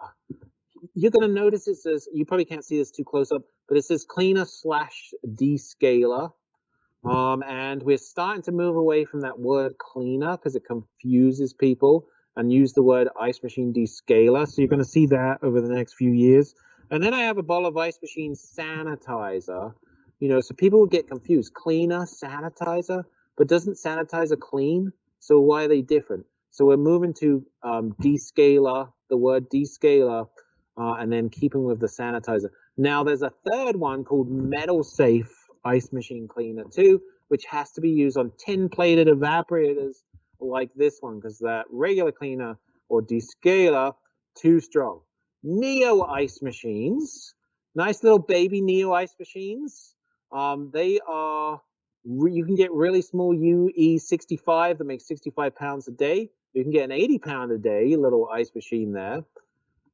You're going to notice it says, you probably can't see this too close up, but it says cleaner / descaler. And we're starting to move away from that word cleaner because it confuses people, and use the word ice machine descaler. So you're going to see that over the next few years. And then I have a bottle of Ice Machine sanitizer. You know, so people would get confused. Cleaner, sanitizer, but doesn't sanitizer clean? So why are they different? So we're moving to descaler, the word descaler, and then keeping with the sanitizer. Now there's a third one called Metal Safe Ice Machine Cleaner too, which has to be used on tin-plated evaporators like this one, because that regular cleaner or descaler, too strong. Neo ice machines, nice little baby Neo ice machines. They are, you can get really small UE65 that makes 65 pounds a day. You can get an 80-pound a day little ice machine there.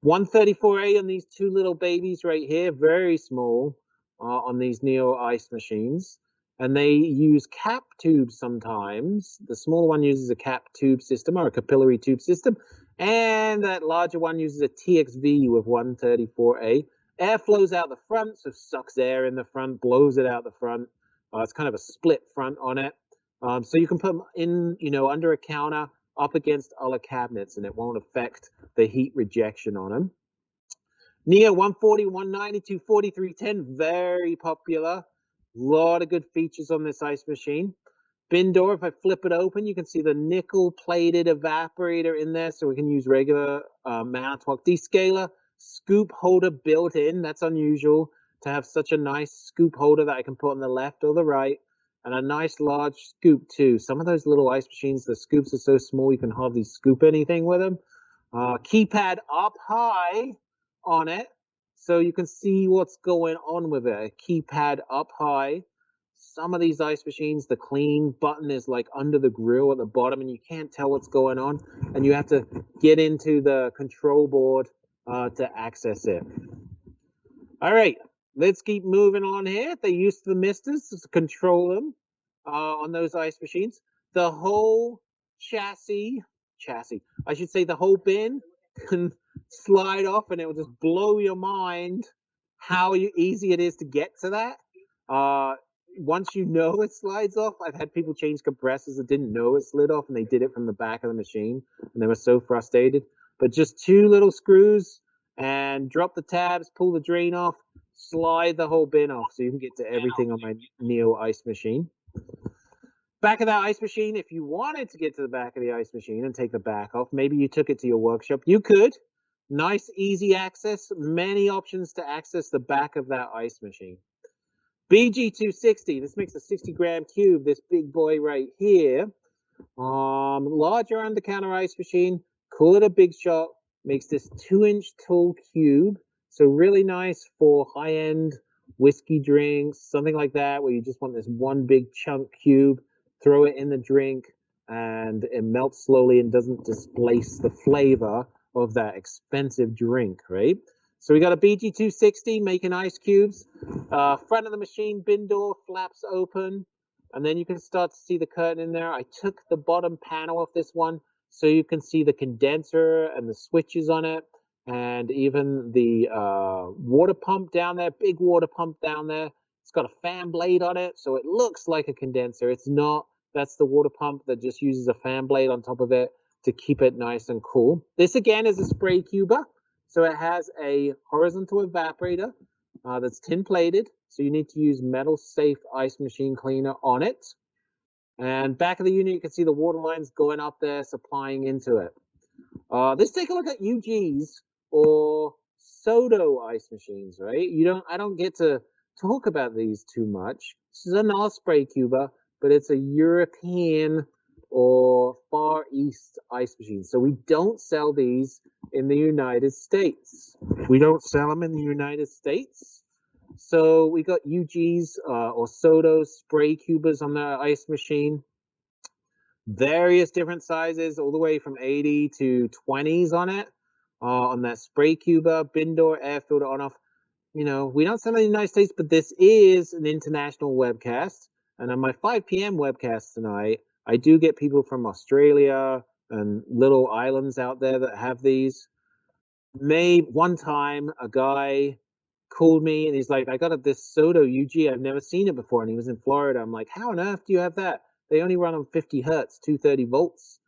134A on these two little babies right here, very small on these Neo ice machines. And they use cap tubes sometimes. The smaller one uses a cap tube system or a capillary tube system. And that larger one uses a TXV with 134A. Air flows out the front, so sucks air in the front, blows it out the front. It's kind of a split front on it. So you can put them in, you know, under a counter, up against other cabinets, and it won't affect the heat rejection on them. Neo 140, 190, 240, 310, very popular. A lot of good features on this ice machine. Bin door, if I flip it open, you can see the nickel-plated evaporator in there, so we can use regular Manitowoc descaler. Scoop holder built in. That's unusual to have such a nice scoop holder that I can put on the left or the right. And a nice large scoop too. Some of those little ice machines, the scoops are so small you can hardly scoop anything with them. Keypad up high on it, so you can see what's going on with it. Keypad up high. Some of these ice machines, the clean button is like under the grill at the bottom, and you can't tell what's going on, and you have to get into the control board to access it. All right, let's keep moving on here. They use the misters to control them on those ice machines. The whole chassis, I should say the whole bin can slide off, and it will just blow your mind how easy it is to get to that. Once you know it slides off, I've had people change compressors that didn't know it slid off, and they did it from the back of the machine, and they were so frustrated. But just two little screws, and drop the tabs, pull the drain off, slide the whole bin off, so you can get to everything on my Neo ice machine. Back of that ice machine, if you wanted to get to the back of the ice machine and take the back off, maybe you took it to your workshop, you could. Nice, easy access, many options to access the back of that ice machine. BG260, this makes a 60-gram cube, this big boy right here. Larger UnderCounter ice machine, call it a big shot, makes this 2-inch tall cube, so really nice for high-end whiskey drinks, something like that, where you just want this one big chunk cube, throw it in the drink, and it melts slowly and doesn't displace the flavor of that expensive drink, right? So we got a BG260 making ice cubes. Front of the machine, bin door flaps open, and then you can start to see the curtain in there. I took the bottom panel off this one so you can see the condenser and the switches on it, and even the water pump down there, big water pump down there. It's got a fan blade on it, so it looks like a condenser. It's not. That's the water pump that just uses a fan blade on top of it to keep it nice and cool. This again is a spray cuber. So it has a horizontal evaporator that's tin plated. So you need to use Metal Safe Ice Machine Cleaner on it. And back of the unit, you can see the water lines going up there, supplying into it. Let's take a look at UGs or Sodo ice machines, right? I don't get to talk about these too much. This is another spray cuber, but it's a European or Far East ice machine. So we don't sell these in the United States. We don't sell them in the United States. So we got UGs or Sodo spray cubers on the ice machine. Various different sizes, all the way from 80 to 20s on it. On that spray cuber, bin door, air filter on off. You know, we don't sell in the United States, but this is an international webcast. And on my 5 p.m. webcast tonight, I do get people from Australia and little islands out there that have these. One time, a guy called me and he's like, I got this Sodo UG. I've never seen it before. And he was in Florida. I'm like, how on earth do you have that? They only run on 50 hertz, 230 volts.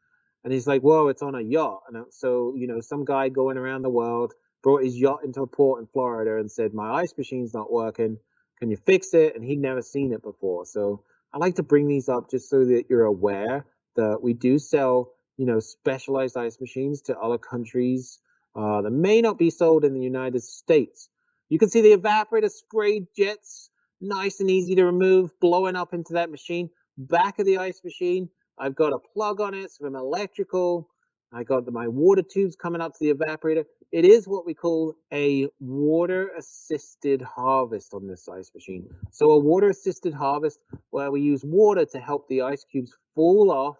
And he's like, whoa, it's on a yacht. And so, you know, some guy going around the world brought his yacht into a port in Florida and said, my ice machine's not working. Can you fix it? And he'd never seen it before. So I like to bring these up just so that you're aware that we do sell, specialized ice machines to other countries that may not be sold in the United States. You can see the evaporator spray jets, nice and easy to remove, blowing up into that machine. Back of the ice machine, I've got a plug on it from electrical. I got my water tubes coming up to the evaporator. It is what we call a water-assisted harvest on this ice machine. So a water-assisted harvest where we use water to help the ice cubes fall off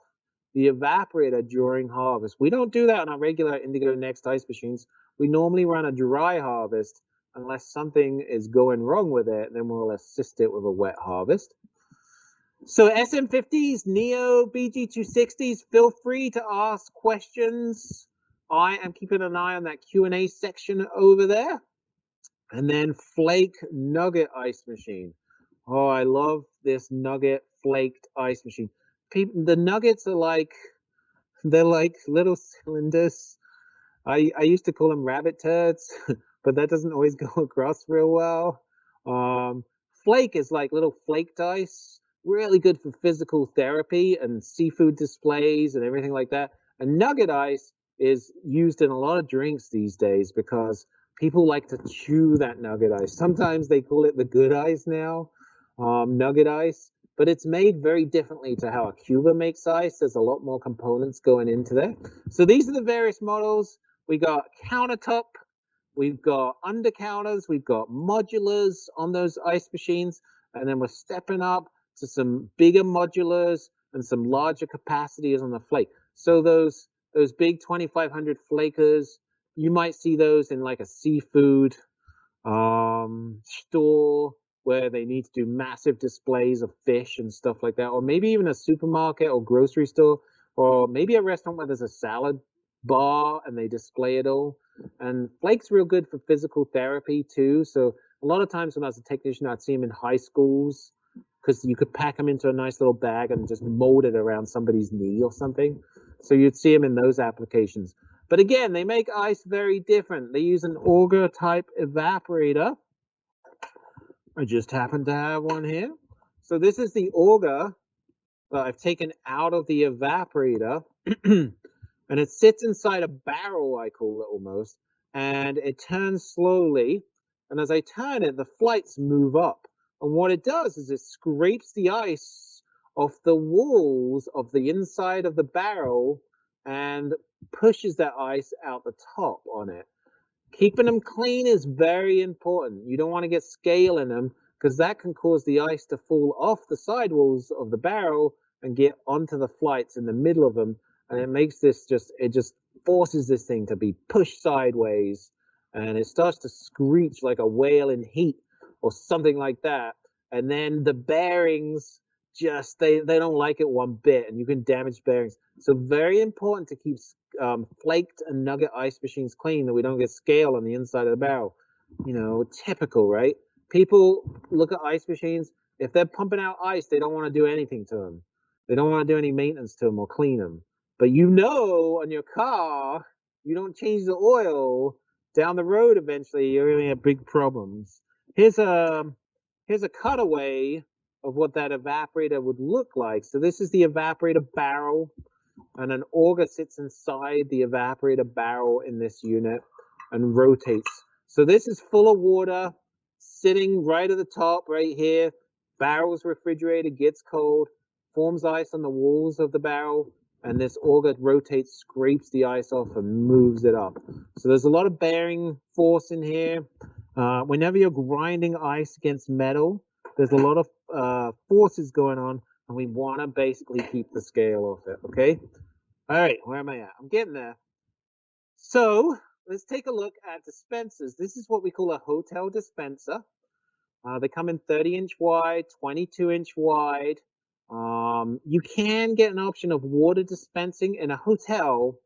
the evaporator during harvest. We don't do that on our regular Indigo NXT ice machines. We normally run a dry harvest unless something is going wrong with it, then we'll assist it with a wet harvest. So SM50s, Neo, BG260s, feel free to ask questions. I am keeping an eye on that Q&A section over there. And then Flake Nugget ice machine. Oh, I love this Nugget flaked ice machine. The Nuggets are they're like little cylinders. I used to call them rabbit turds, but that doesn't always go across real well. Flake is like little flaked ice, really good for physical therapy and seafood displays and everything like that. And nugget ice is used in a lot of drinks these days because people like to chew that nugget ice. Sometimes they call it the good ice now, nugget ice, but it's made very differently to how a Cuba makes ice. There's a lot more components going into there. So these are the various models. We got countertop, we've got undercounters, we've got modulars on those ice machines, and then we're stepping up to some bigger modulars and some larger capacities on the flake. So those big 2500 flakers, you might see those in like a seafood store where they need to do massive displays of fish and stuff like that, or maybe even a supermarket or grocery store, or maybe a restaurant where there's a salad bar and they display it all. And Flake's real good for physical therapy too. So a lot of times when I was a technician, I'd see them in high schools because you could pack them into a nice little bag and just mold it around somebody's knee or something. So you'd see them in those applications. But again, they make ice very different. They use an auger type evaporator. I just happen to have one here. So this is the auger that I've taken out of the evaporator. And it sits inside a barrel, I call it almost, and it turns slowly. And as I turn it, the flights move up. And what it does is it scrapes the ice off the walls of the inside of the barrel and pushes that ice out the top on it. Keeping them clean is very important. You don't want to get scale in them because that can cause the ice to fall off the sidewalls of the barrel and get onto the flights in the middle of them. And it makes this it just forces this thing to be pushed sideways, and it starts to screech like a whale in heat or something like that. And then the bearings they don't like it one bit, and you can damage bearings. So very important to keep flaked and nugget ice machines clean, that we don't get scale on the inside of the barrel. Typical, right? People look at ice machines. If they're pumping out ice, they don't want to do anything to them. They don't want to do any maintenance to them or clean them. But on your car, you don't change the oil, down the road eventually you're going to have big problems. Here's a cutaway of what that evaporator would look like. So this is the evaporator barrel, and an auger sits inside the evaporator barrel in this unit and rotates. So this is full of water sitting right at the top right here. Barrel's refrigerated, gets cold, forms ice on the walls of the barrel, and this auger rotates, scrapes the ice off, and moves it up. So there's a lot of bearing force in here. Whenever you're grinding ice against metal, there's a lot of forces going on, and we want to basically keep the scale off it, okay? All right, where am I at? I'm getting there. So let's take a look at dispensers. This is what we call a hotel dispenser. They come in 30-inch wide, 22-inch wide. You can get an option of water dispensing. In a hotel,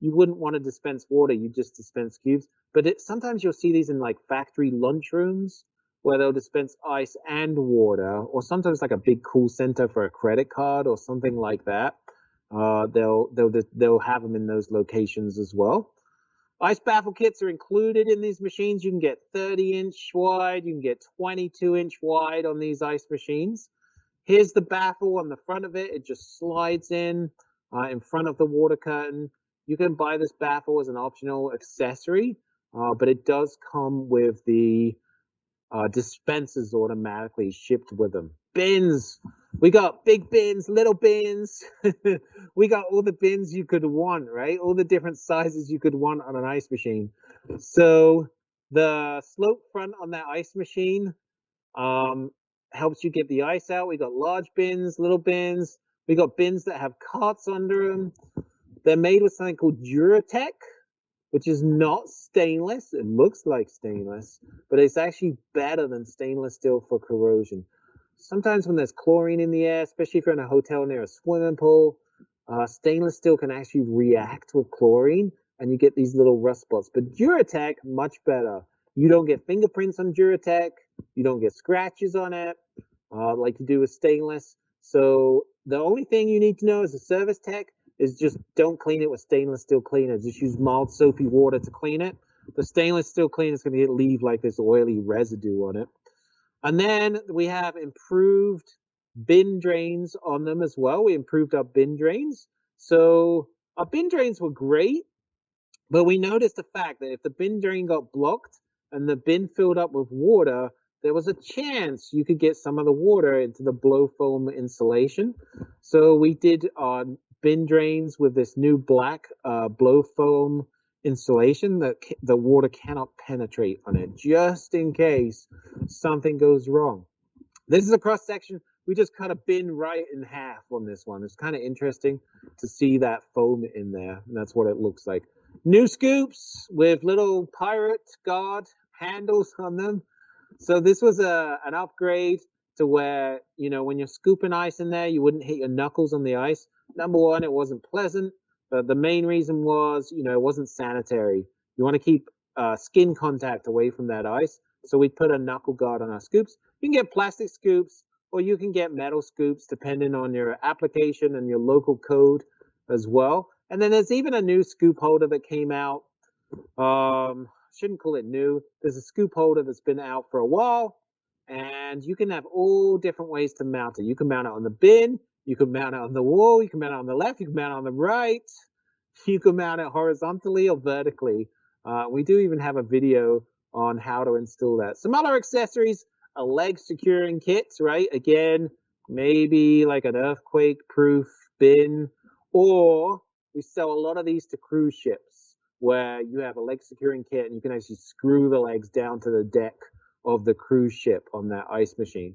you wouldn't want to dispense water, you just dispense cubes. But sometimes you'll see these in like factory lunchrooms where they'll dispense ice and water, or sometimes like a big cool center for a credit card or something like that. They'll have them in those locations as well. Ice baffle kits are included in these machines. You can get 30-inch wide, you can get 22-inch wide on these ice machines. Here's the baffle on the front of it. It just slides in front of the water curtain. You can buy this baffle as an optional accessory, but it does come with the dispensers automatically shipped with them. Bins. We got big bins, little bins. We got all the bins you could want, right? All the different sizes you could want on an ice machine. So the slope front on that ice machine helps you get the ice out. We got large bins, little bins. We got bins that have carts under them. They're made with something called Duratec, which is not stainless. It looks like stainless, but it's actually better than stainless steel for corrosion. Sometimes when there's chlorine in the air, especially if you're in a hotel near a swimming pool, stainless steel can actually react with chlorine and you get these little rust spots. But Duratec, much better. You don't get fingerprints on Duratec. You don't get scratches on it like you do with stainless. So the only thing you need to know as a service tech is just don't clean it with stainless steel cleaner. Just use mild soapy water to clean it. The stainless steel cleaner is going to leave like this oily residue on it. And then we have improved bin drains on them as well. We improved our bin drains. So our bin drains were great, but we noticed the fact that if the bin drain got blocked and the bin filled up with water, there was a chance you could get some of the water into the blow foam insulation. So we did bin drains with this new black blow foam insulation that the water cannot penetrate on it, just in case something goes wrong. This is a cross section. We just cut a bin right in half on this one. It's kind of interesting to see that foam in there, and that's what it looks like. New scoops with little pirate guard handles on them. So this was an upgrade to where, you know, when you're scooping ice in there, you wouldn't hit your knuckles on the ice. Number one, it wasn't pleasant, but the main reason was, you know, it wasn't sanitary. You want to keep skin contact away from that ice. So we put a knuckle guard on our scoops. You can get plastic scoops or you can get metal scoops depending on your application and your local code as well. And then there's even a new scoop holder that came out. Shouldn't call it new. There's a scoop holder that's been out for a while, and you can have all different ways to mount it. You can mount it on the bin, you can mount it on the wall, you can mount it on the left, you can mount it on the right, you can mount it horizontally or vertically. We do even have a video on how to install that. Some other accessories, a leg securing kit, right? Again, maybe like an earthquake-proof bin, or we sell a lot of these to cruise ships, where you have a leg securing kit and you can actually screw the legs down to the deck of the cruise ship on that ice machine.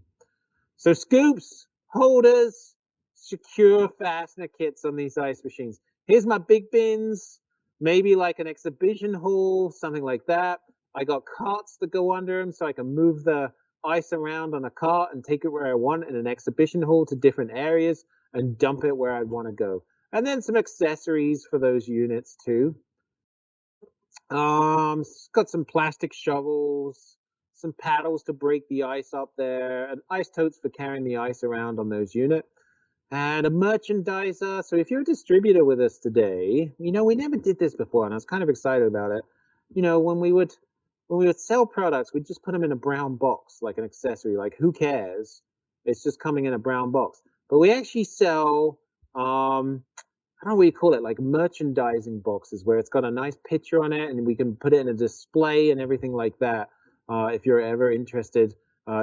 So scoops, holders, secure fastener kits on these ice machines. Here's my big bins, maybe like an exhibition hall, something like that. I got carts that go under them so I can move the ice around on a cart and take it where I want in an exhibition hall to different areas and dump it where I'd want to go. And then some accessories for those units too. Got some plastic shovels, some paddles to break the ice up there, and ice totes for carrying the ice around on those units, and a merchandiser. So if you're a distributor with us today, you know, we never did this before, and I was kind of excited about it. You know, when we would sell products, we'd just put them in a brown box, like an accessory. Like, who cares? It's just coming in a brown box. But we actually sell I don't know what you call it, like merchandising boxes where it's got a nice picture on it and we can put it in a display and everything like that. If you're ever interested,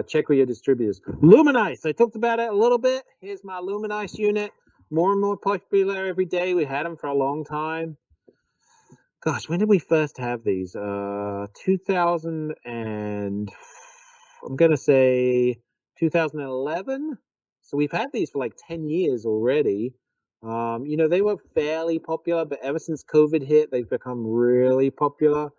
check with your distributors. Luminice, I talked about it a little bit. Here's my Luminice unit. More and more popular every day. We had them for a long time. Gosh, when did we first have these? 2000 and I'm going to say 2011. So we've had these for like 10 years already. You know, they were fairly popular, but ever since COVID hit, they've become really popular.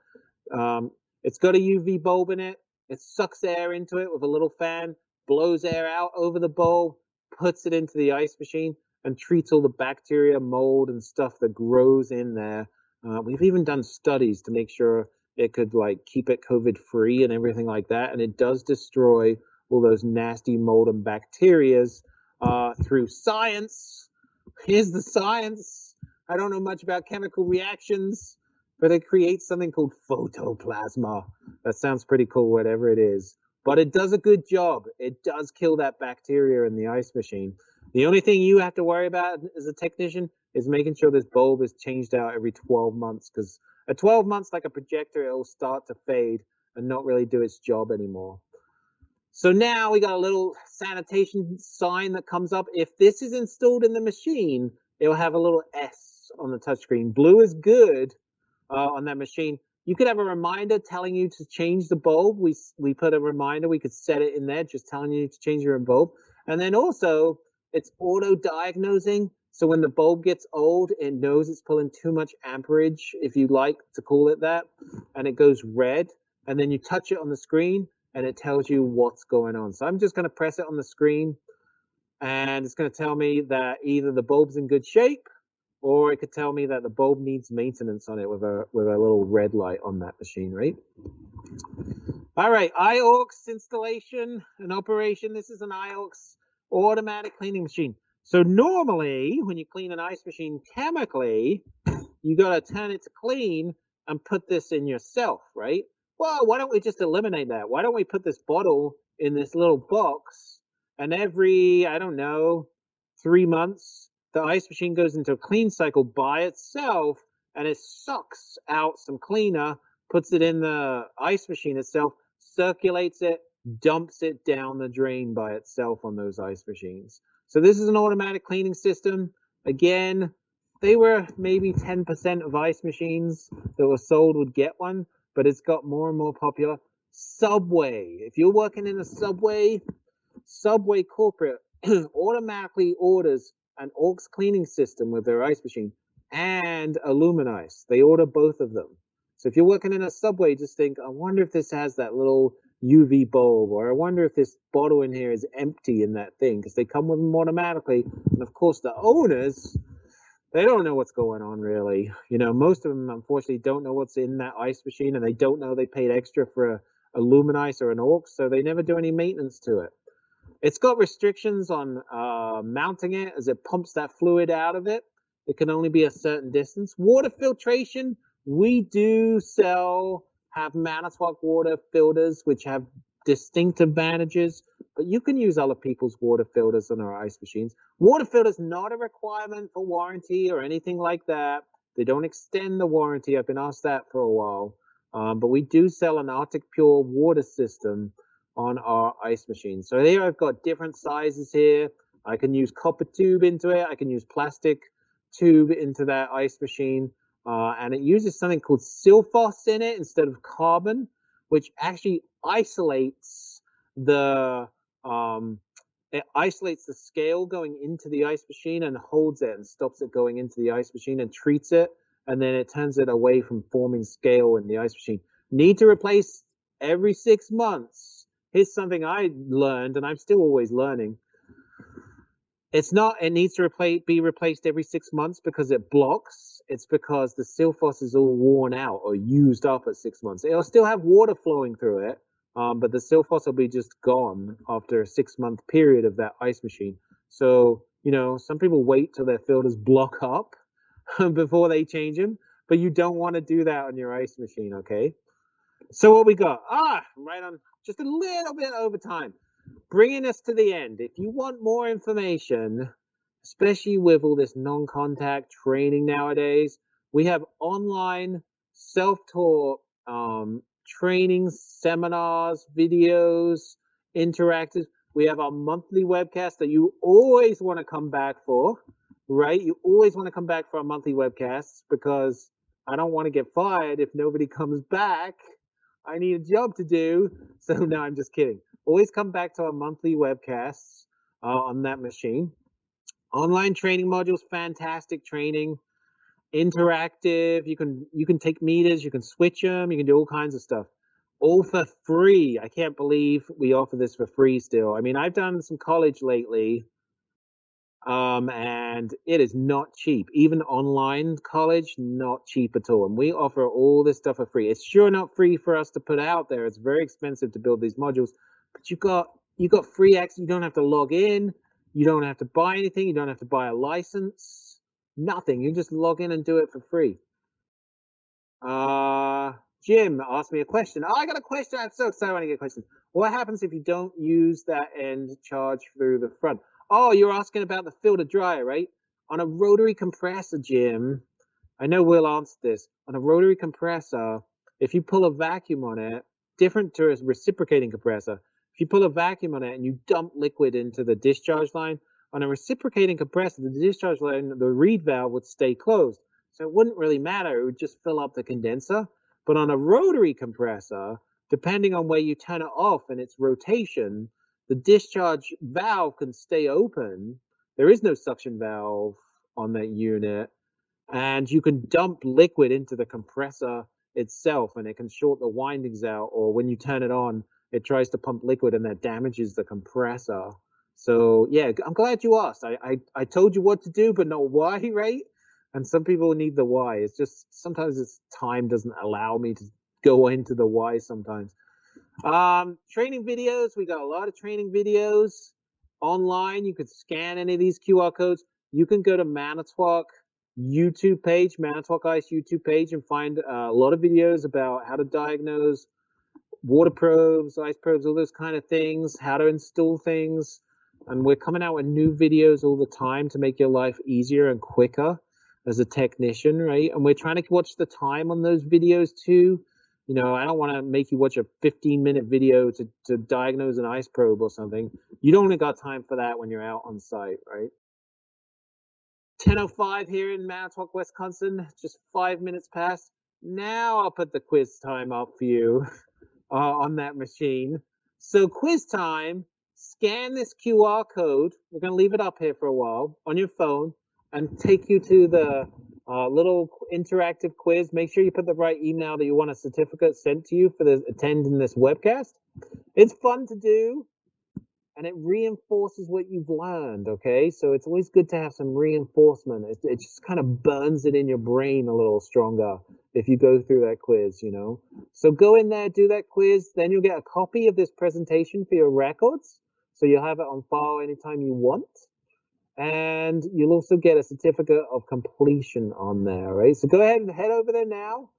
It's got a UV bulb in it. It sucks air into it with a little fan, blows air out over the bulb, puts it into the ice machine, and treats all the bacteria, mold, and stuff that grows in there. We've even done studies to make sure it could like keep it COVID free and everything like that. And it does destroy all those nasty mold and bacterias through science. Here's the science. I don't know much about chemical reactions, but it creates something called photoplasma. That sounds pretty cool, whatever it is. But it does a good job. It does kill that bacteria in the ice machine. The only thing you have to worry about as a technician is making sure this bulb is changed out every 12 months, because at 12 months, like a projector, it'll start to fade and not really do its job anymore. So now we got a little sanitation sign that comes up. If this is installed in the machine, it'll have a little S on the touchscreen. Blue is good on that machine. You could have a reminder telling you to change the bulb. We put a reminder. We could set it in there just telling you to change your bulb. And then also, it's auto-diagnosing. So when the bulb gets old, it knows it's pulling too much amperage, if you like to call it that, and it goes red. And then you touch it on the screen, and it tells you what's going on. So I'm just going to press it on the screen, and it's going to tell me that either the bulb's in good shape, or it could tell me that the bulb needs maintenance on it with a little red light on that machine, right? All right, IOX installation and operation. This is an IOX automatic cleaning machine. So normally, when you clean an ice machine chemically, you got to turn it to clean and put this in yourself, right? Well, why don't we just eliminate that? Why don't we put this bottle in this little box, and every, I don't know, 3 months, the ice machine goes into a clean cycle by itself, and it sucks out some cleaner, puts it in the ice machine itself, circulates it, dumps it down the drain by itself on those ice machines. So this is an automatic cleaning system. Again, they were maybe 10% of ice machines that were sold would get one, but it's got more and more popular. Subway. If you're working in a Subway corporate automatically orders an aux cleaning system with their ice machine and a Luminice. They order both of them. So if you're working in a Subway, just think, I wonder if this has that little UV bulb, or I wonder if this bottle in here is empty in that thing, because they come with them automatically. And of course, the owners, they don't know what's going on, really. You know, most of them, unfortunately, don't know what's in that ice machine, and they don't know they paid extra for a Luminice or an aux, so they never do any maintenance to it. It's got restrictions on mounting it as it pumps that fluid out of it. It can only be a certain distance. Water filtration, we do have Manitowoc water filters, which have distinct advantages, but you can use other people's water filters on our ice machines. Water filters not a requirement for warranty or anything like that. They don't extend the warranty. I've been asked that for a while, but we do sell an Arctic Pure water system on our ice machine. So here I've got different sizes here. I can use copper tube into it. I can use plastic tube into that ice machine. And it uses something called Silphos in it instead of carbon, which actually isolates the scale going into the ice machine and holds it and stops it going into the ice machine and treats it, and then it turns it away from forming scale in the ice machine. Need to replace every 6 months. Here's something I learned, and I'm still always learning. It needs to be replaced every 6 months because it blocks. It's because the Silphos is all worn out or used up at 6 months. It'll still have water flowing through it, but the Silphos will be just gone after a 6-month period of that ice machine. So, you know, some people wait till their filters block up before they change them, but you don't want to do that on your ice machine, okay? So what we got? Right on, just a little bit over time. Bringing us to the end. If you want more information, especially with all this non-contact training nowadays, we have online self-taught trainings, seminars, videos, interactive. We have our monthly webcast that you always want to come back for, right? You always want to come back for our monthly webcasts, because I don't want to get fired if nobody comes back. I need a job to do. So no, I'm just kidding. Always come back to our monthly webcasts on that machine. Online training modules, fantastic training, interactive. You can take meters, you can switch them, you can do all kinds of stuff, all for free. I can't believe we offer this for free still. I mean, I've done some college lately, and it is not cheap. Even online college, not cheap at all. And we offer all this stuff for free. It's sure not free for us to put out there. It's very expensive to build these modules, but you got free access. You don't have to log in. You don't have to buy anything. You don't have to buy a license. Nothing. You just log in and do it for free. Jim asked me a question. Oh, I got a question. I'm so excited when I get a question. What happens if you don't use that end charge through the front? Oh, you're asking about the filter dryer, right? On a rotary compressor, Jim, I know Will answered this. On a rotary compressor, if you pull a vacuum on it, different to a reciprocating compressor, if you pull a vacuum on it and you dump liquid into the discharge line, on a reciprocating compressor, the discharge line, the reed valve would stay closed. So it wouldn't really matter. It would just fill up the condenser. But on a rotary compressor, depending on where you turn it off and its rotation, the discharge valve can stay open. There is no suction valve on that unit, and you can dump liquid into the compressor itself, and it can short the windings out, or when you turn it on, it tries to pump liquid and that damages the compressor. So yeah, I'm glad you asked. I told you what to do, but not why, right? And some people need the why. It's just sometimes it's time doesn't allow me to go into the why sometimes. Training videos, we got a lot of training videos online. You could scan any of these QR codes. You can go to Manitowoc YouTube page, Manitowoc Ice YouTube page, and find a lot of videos about how to diagnose water probes, ice probes, all those kind of things, how to install things. And we're coming out with new videos all the time to make your life easier and quicker as a technician, right? And we're trying to watch the time on those videos too. You know, I don't want to make you watch a 15-minute video to diagnose an ice probe or something. You don't got time for that when you're out on site, right? 10:05 here in Manitowoc, Wisconsin, just 5 minutes past. Now I'll put the quiz time up for you on that machine. So quiz time, scan this QR code. We're going to leave it up here for a while on your phone and take you to the little interactive quiz. Make sure you put the right email that you want a certificate sent to you for attending this webcast. It's fun to do, and it reinforces what you've learned, okay? So it's always good to have some reinforcement. It just kind of burns it in your brain a little stronger if you go through that quiz, you know? So go in there, do that quiz, then you'll get a copy of this presentation for your records, so you'll have it on file anytime you want. And you'll also get a certificate of completion on there, right? So go ahead and head over there now.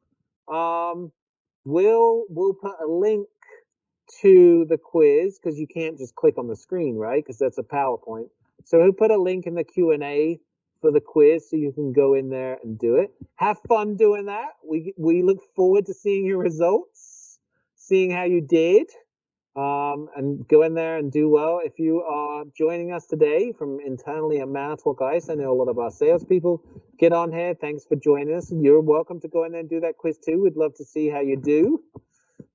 We'll put a link to the quiz, because you can't just click on the screen, right? Because that's a PowerPoint. So he'll put a link in the Q&A for the quiz, so you can go in there and do it. Have fun doing that. We look forward to seeing your results, seeing how you did, and go in there and do well. If you are joining us today from internally at Manitowoc Ice, I know a lot of our salespeople get on here. Thanks for joining us. You're welcome to go in there and do that quiz too. We'd love to see how you do.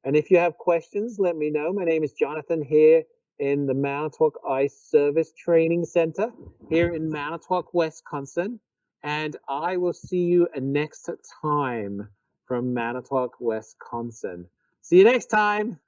And if you have questions, let me know. My name is Jonathan here in the Manitowoc Ice Service Training Center here in Manitowoc, Wisconsin. And I will see you next time from Manitowoc, Wisconsin. See you next time.